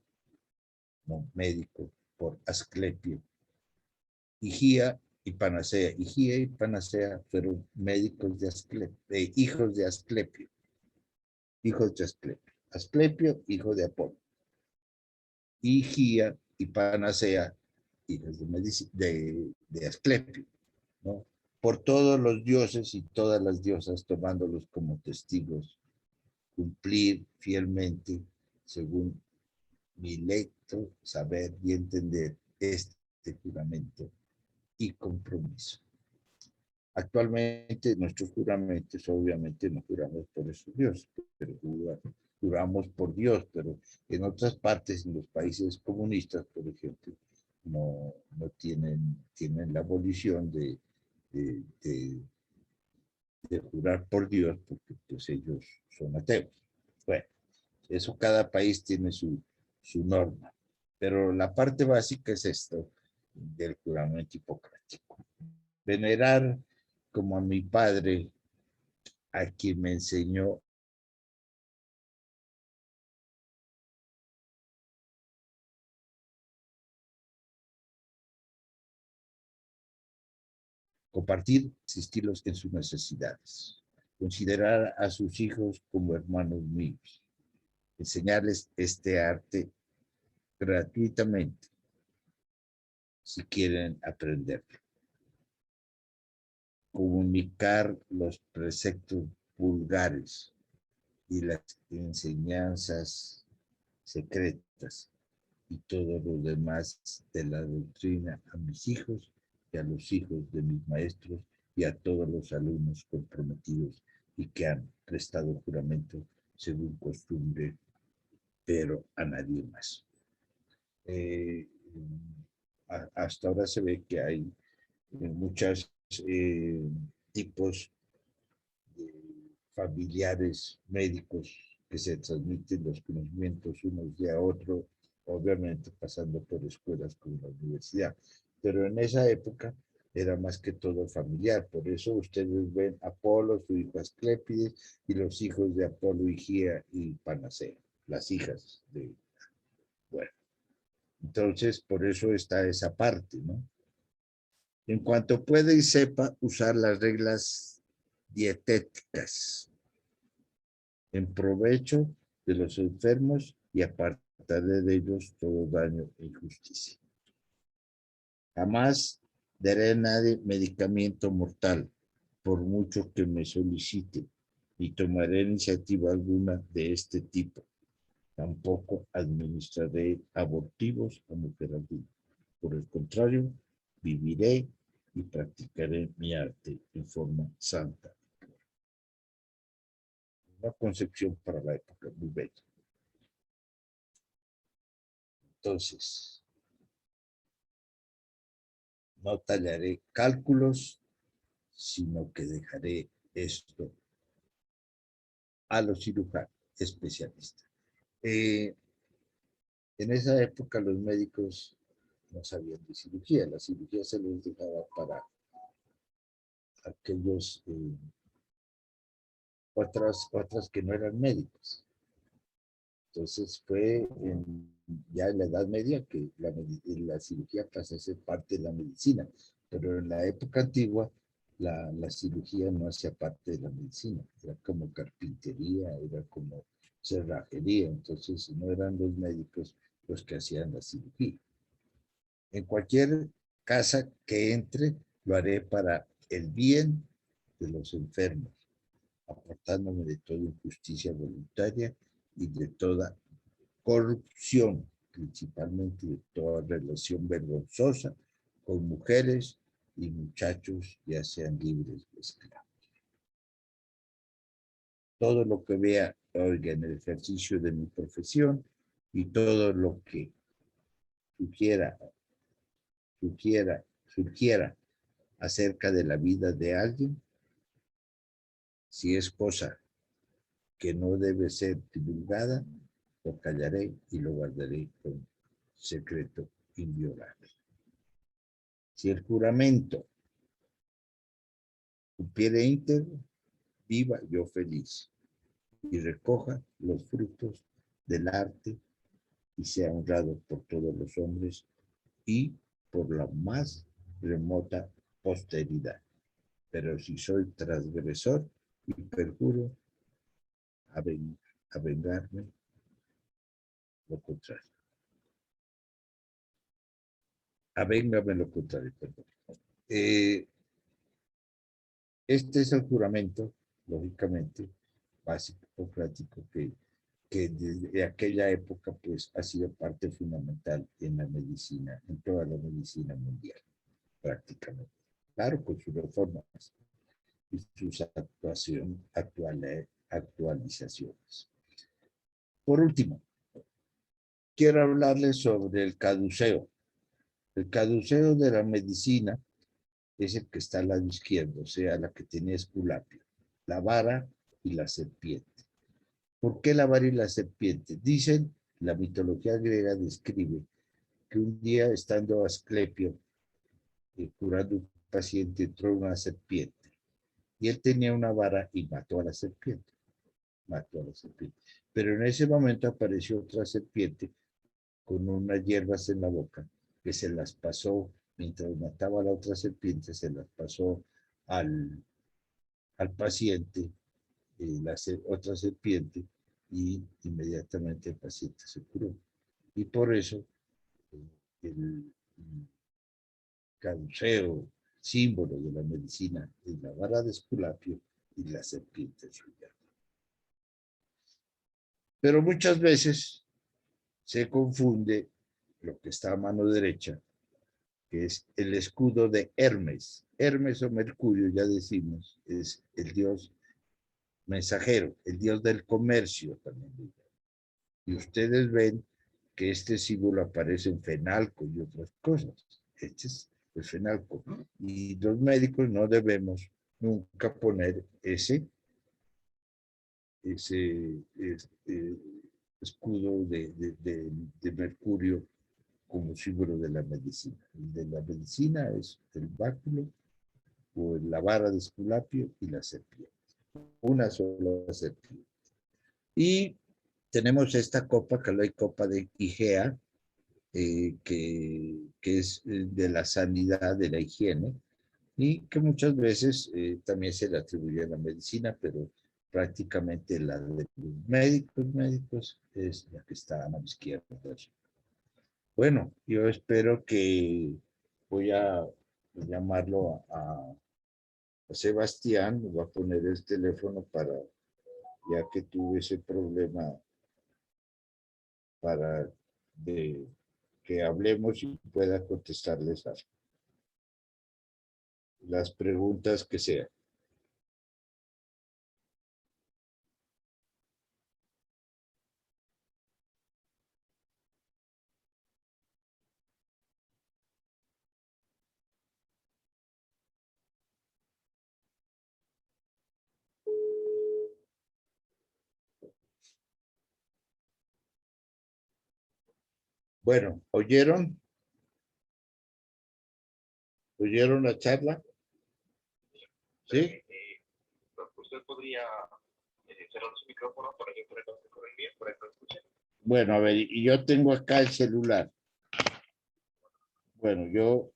S1: no, médico, por Asclepio, Higía y Panacea. Higía y Panacea fueron médicos de Asclepio, hijos de Asclepio, hijos de Asclepio. Asclepio, hijo de Apolo. Higía y Panacea, hijos de Asclepio, ¿no? Por todos los dioses y todas las diosas, tomándolos como testigos, cumplir fielmente, según mi lecto saber y entender, este juramento y compromiso. Actualmente nuestros juramentos, obviamente no juramos por esos dioses, pero juramos por Dios, pero en otras partes, en los países comunistas, por ejemplo, no tienen la abolición de, de, de jurar por Dios, porque pues ellos son ateos. Bueno, eso cada país tiene su norma, pero la parte básica es esto del juramento hipocrático. Venerar como a mi padre, a quien me enseñó compartir, asistirlos en sus necesidades, considerar a sus hijos como hermanos míos, enseñarles este arte gratuitamente si quieren aprenderlo, comunicar los preceptos vulgares y las enseñanzas secretas y todo lo demás de la doctrina a mis hijos y a los hijos de mis maestros y a todos los alumnos comprometidos y que han prestado juramento según costumbre, pero a nadie más. Eh, Hasta ahora se ve que hay muchos tipos de familiares médicos que se transmiten los conocimientos unos de a otro, obviamente pasando por escuelas como la universidad. Pero en esa época era más que todo familiar, por eso ustedes ven Apolo, su hijo Asclépides, y los hijos de Apolo, Higía y Panacea, las hijas de... Bueno, entonces por eso está esa parte, ¿no? En cuanto pueda y sepa usar las reglas dietéticas en provecho de los enfermos y apartaré de ellos todo daño e injusticia. Jamás daré a nadie medicamento mortal, por mucho que me solicite, ni tomaré iniciativa alguna de este tipo. Tampoco administraré abortivos a mujer alguna. Por el contrario, viviré y practicaré mi arte en forma santa. Una concepción para la época muy bella. Entonces, no tallaré cálculos, sino que dejaré esto a los cirujanos especialistas. En esa época los médicos no sabían de cirugía, la cirugía se les dejaba para aquellos otras que no eran médicos. Entonces fue ya en la Edad Media que la cirugía pasó a ser parte de la medicina, pero en la época antigua la cirugía no hacía parte de la medicina, era como carpintería, era como cerrajería, entonces no eran los médicos los que hacían la cirugía. En cualquier casa que entre, lo haré para el bien de los enfermos, apartándome de toda injusticia voluntaria y de toda corrupción, principalmente de toda relación vergonzosa con mujeres y muchachos, ya sean libres o esclavos. Todo lo que vea, oiga, en el ejercicio de mi profesión y todo lo que sugiera, sugiera acerca de la vida de alguien, si es cosa que no debe ser divulgada, lo callaré y lo guardaré con secreto inviolable. Si el juramento cumpliere íntegro, viva yo feliz y recoja los frutos del arte y sea honrado por todos los hombres y por la más remota posteridad. Pero si soy transgresor y perjuro a vengarme lo contrario. Avéngame lo contrario, perdón. Este es el juramento, lógicamente, básico, práctico, que desde aquella época pues ha sido parte fundamental en la medicina, en toda la medicina mundial, prácticamente. Claro, con sus reformas y sus actualizaciones. Por último, quiero hablarles sobre el caduceo. El caduceo de la medicina es el que está al lado izquierdo, o sea, la que tenía Esculapio, la vara y la serpiente. ¿Por qué la vara y la serpiente? Dicen, la mitología griega describe que un día estando Asclepio curando un paciente entró una serpiente y él tenía una vara y mató a la serpiente. Mató a la serpiente. Pero en ese momento apareció otra serpiente con unas hierbas en la boca que se las pasó, mientras mataba a la otra serpiente, se las pasó al paciente, la otra serpiente, y inmediatamente el paciente se curó. Y por eso el caduceo, símbolo de la medicina, es la vara de Esculapio y la serpiente suya. Pero muchas veces se confunde lo que está a mano derecha, que es el escudo de Hermes. Hermes o Mercurio, ya decimos, es el dios mensajero, el dios del comercio también. Y ustedes ven que este símbolo aparece en fenalco y otras cosas. Este es el fenalco. Y los médicos no debemos nunca poner ese escudo de Mercurio como símbolo de la medicina. El de la medicina es el báculo o la vara de Esculapio y la serpiente. Una sola serpiente. Y tenemos esta copa, que es copa de Igea, que es de la sanidad, de la higiene, y que muchas veces también se le atribuye a la medicina, pero prácticamente la de los médicos es la que está a la izquierda. Bueno, yo espero que voy a llamarlo a Sebastián, voy a poner el teléfono para, ya que tuve ese problema, para de, que hablemos y pueda contestarles las preguntas que sean. Bueno, ¿oyeron? ¿Oyeron la charla? ¿Sí?
S2: Usted podría cerrar su micrófono para que por se corren bien, para que lo escuchen.
S1: Bueno, a ver, y yo tengo acá el celular. Bueno, yo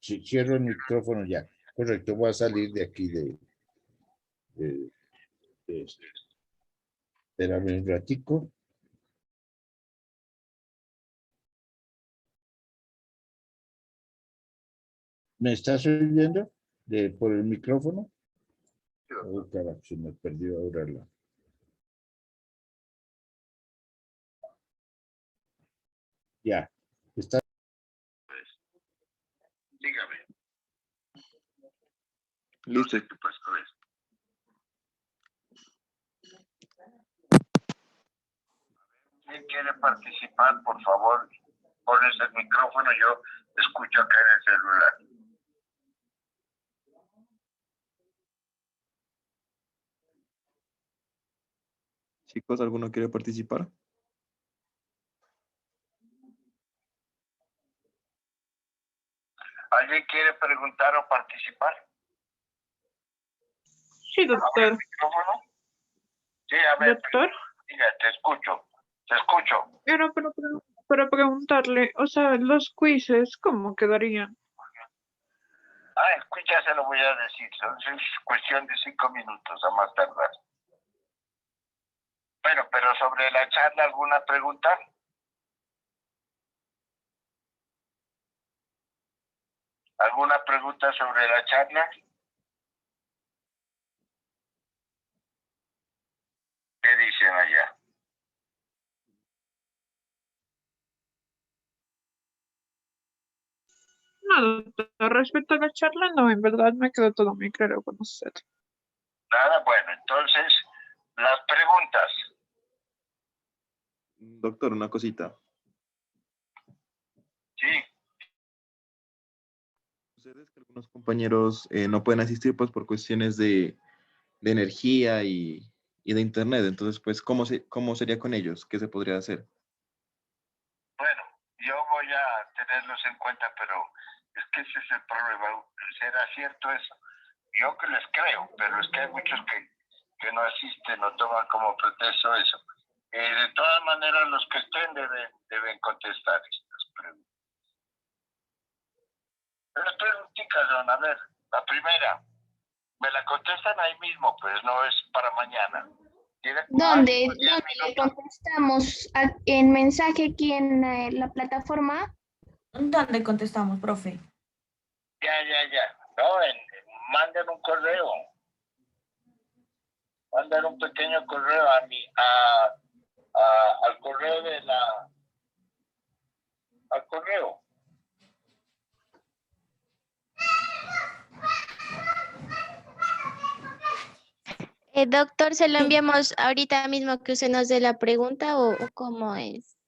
S1: cierro el micrófono ya. Correcto, voy a salir de aquí de esto. Espérame un ratico. ¿Me estás oyendo por el micrófono? Oh, carajo, se me perdió ahora la... Ya, está.
S2: Dígame.
S3: Listo.
S2: ¿Qué pasó? ¿Quién quiere participar? Por favor, pones el micrófono, yo escucho acá en el celular.
S3: Chicos, ¿alguno quiere participar?
S2: ¿Alguien quiere preguntar o participar?
S4: Sí,
S2: ¿Abre el
S4: doctor.
S2: micrófono? Sí, a ver,
S4: Doctor,
S2: diga, te escucho. Te escucho.
S4: era para preguntarle, o sea, los quizzes, ¿cómo quedarían?
S2: Escucha, se lo voy a decir. Es cuestión de 5 minutos a más tardar. Bueno, pero sobre la charla, ¿alguna pregunta? ¿Alguna pregunta sobre la charla? ¿Qué dicen allá?
S4: No, doctor, respecto a la charla, no, en verdad me quedó todo muy claro con usted.
S2: Nada, bueno, entonces, las preguntas.
S3: Doctor, una cosita.
S2: Sí,
S3: Ustedes que algunos compañeros no pueden asistir pues por cuestiones de energía y de internet. Entonces, pues, ¿cómo sería con ellos? ¿Qué se podría hacer?
S2: bueno, yo voy a tenerlos en cuenta, pero es que ese es el problema. ¿Será cierto eso? Yo que les creo, pero es que hay muchos que no asisten, no toman como pretexto eso. De todas maneras, los que estén deben contestar estas preguntas. Las preguntitas, don, a ver, la primera, me la contestan ahí mismo, pues no es para mañana.
S5: ¿Dónde le contestamos? ¿En mensaje aquí en la plataforma?
S6: ¿Dónde contestamos, profe?
S2: Ya. No, manden un correo. Manden un pequeño correo al correo al correo.
S5: Doctor, ¿se lo enviamos ahorita mismo que usted nos dé la pregunta o cómo es?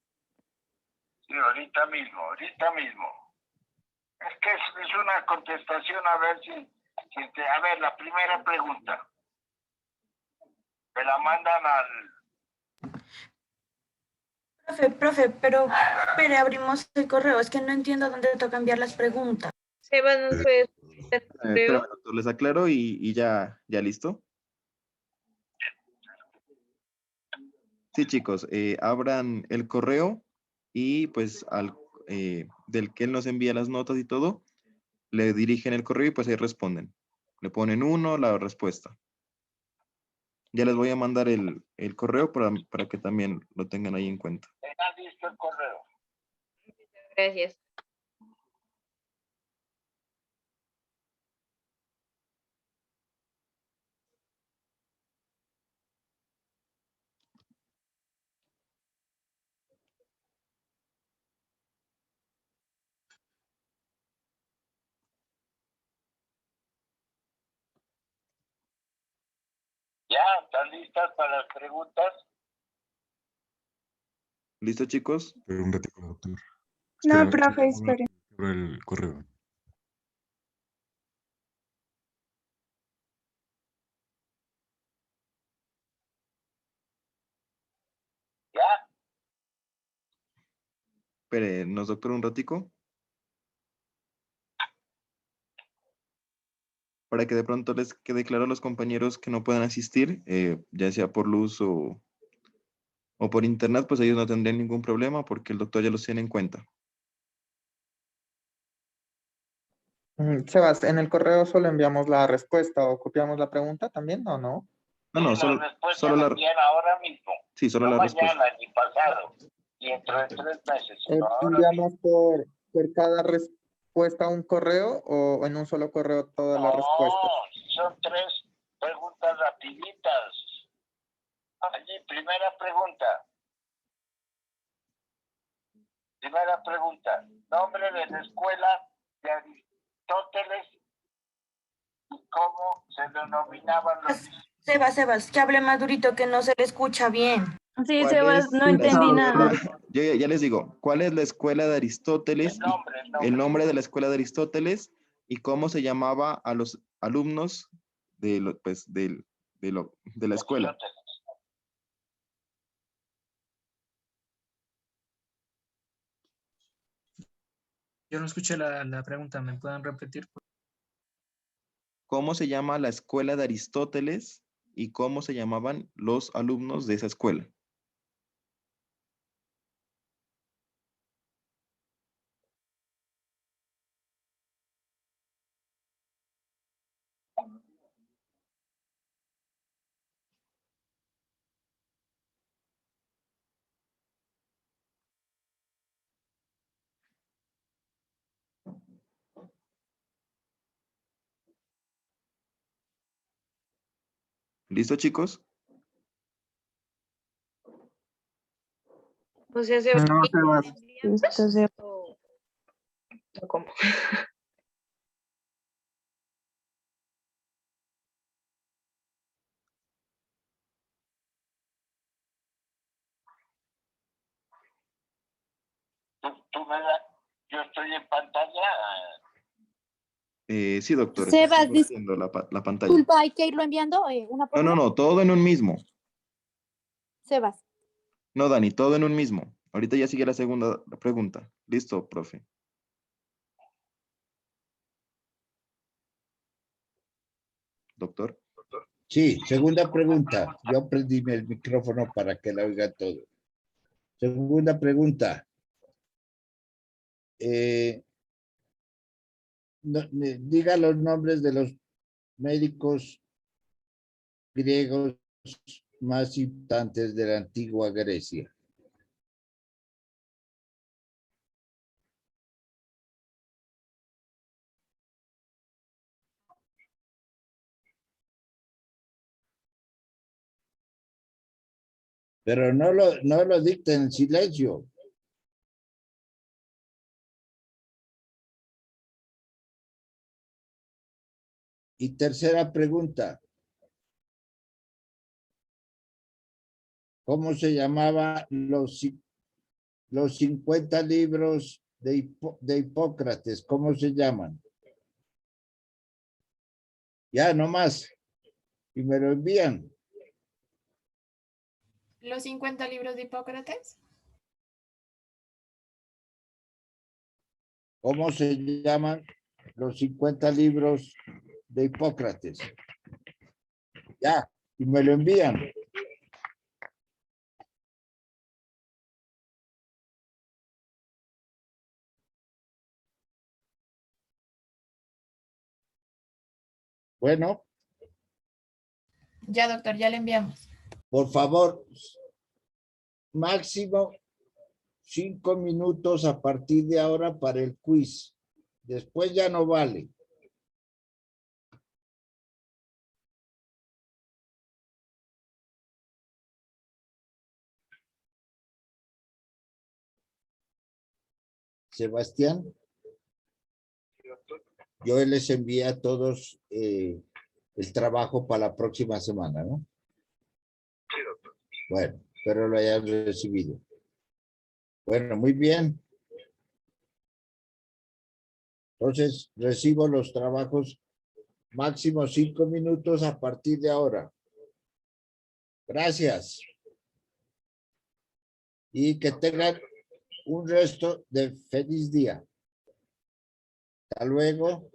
S2: Sí, ahorita mismo. Es que es una contestación, a ver a ver, la primera pregunta. Me la mandan
S6: Profe, pero abrimos el correo. Es que no entiendo dónde toca enviar las preguntas.
S4: Seba, ¿nos puedes
S3: Espérame, doctor, les aclaro y ya listo. Sí, chicos, abran el correo y pues del que él nos envía las notas y todo, le dirigen el correo y pues ahí responden. Le ponen la respuesta. Ya les voy a mandar el correo para que también lo tengan ahí en cuenta.
S2: ¿Está listo el correo?
S4: Gracias.
S2: ¿Ya? ¿Están listas para las preguntas?
S3: ¿Listo, chicos?
S7: Pero un ratito, doctor.
S5: No,
S7: Espera,
S5: profe, espere.
S7: abra el correo.
S2: ¿Ya?
S3: Espérenos, doctor, un ratico. Para que de pronto les quede claro a los compañeros que no puedan asistir, ya sea por luz o por internet, pues ellos no tendrían ningún problema porque el doctor ya los tiene en cuenta.
S8: Sebas, ¿en el correo solo enviamos la respuesta o copiamos la pregunta también o no?
S3: No,
S2: Sí, la respuesta la envían ahora mismo.
S3: Sí, solo
S2: No
S3: la respuesta.
S2: mañana ni pasado. Y dentro de 3 meses. Sino ahora
S8: ¿Enviamos por cada respuesta un correo o en un solo correo todas las respuestas?
S2: No, son 3 preguntas rapiditas. Allí, primera pregunta. Primera pregunta. Nombre de la escuela de Aristóteles y cómo se denominaban los...
S6: Sebas, que hable más durito que no se le escucha bien.
S9: Sí,
S3: ¿Cuál
S9: Sebas,
S3: es
S9: no
S3: la
S9: entendí
S3: escuela?
S9: nada.
S3: Yo ya les digo, ¿cuál es la escuela de Aristóteles? El nombre de la escuela de Aristóteles y cómo se llamaba a los alumnos de la escuela.
S10: Yo no escuché la pregunta, ¿me pueden repetir?
S3: ¿Cómo se llama la escuela de Aristóteles y cómo se llamaban los alumnos de esa escuela? ¿Listo, chicos?
S4: O sea, se
S8: No, Sebas.
S9: Listo, Sebas.
S4: ¿Cómo?
S2: Tú me das, yo estoy en pantalla.
S3: Sí, doctor.
S11: Sebas,
S3: Está compartiendo la pantalla.
S11: disculpa, hay que irlo enviando una por una.
S3: No, todo en un mismo.
S11: Sebas.
S3: No, Dani, todo en un mismo. Ahorita ya sigue la segunda pregunta. Listo, profe. Doctor.
S1: Sí, segunda pregunta. Yo prendí el micrófono para que la oiga todo. Segunda pregunta. Diga los nombres de los médicos griegos más importantes de la antigua Grecia. Pero no lo dicten en silencio. Y tercera pregunta. ¿Cómo se llamaban los 50 libros de Hipócrates? ¿Cómo se llaman? Ya, no más. Y me lo envían.
S12: ¿Los 50 libros de Hipócrates?
S1: ¿Cómo se llaman los 50 libros de Hipócrates? Ya, y me lo envían. Bueno.
S12: Ya, doctor, ya le enviamos.
S1: Por favor, máximo 5 minutos a partir de ahora para el quiz. Después ya no vale. Sebastián, yo les envié a todos el trabajo para la próxima semana, ¿no?
S2: Sí, doctor.
S1: Bueno, espero lo hayan recibido. Bueno, muy bien. Entonces, recibo los trabajos máximo 5 minutos a partir de ahora. Gracias. Y que tengan un resto de feliz día. Hasta luego.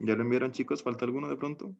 S3: ¿Ya lo enviaron, chicos? ¿Falta alguno de pronto?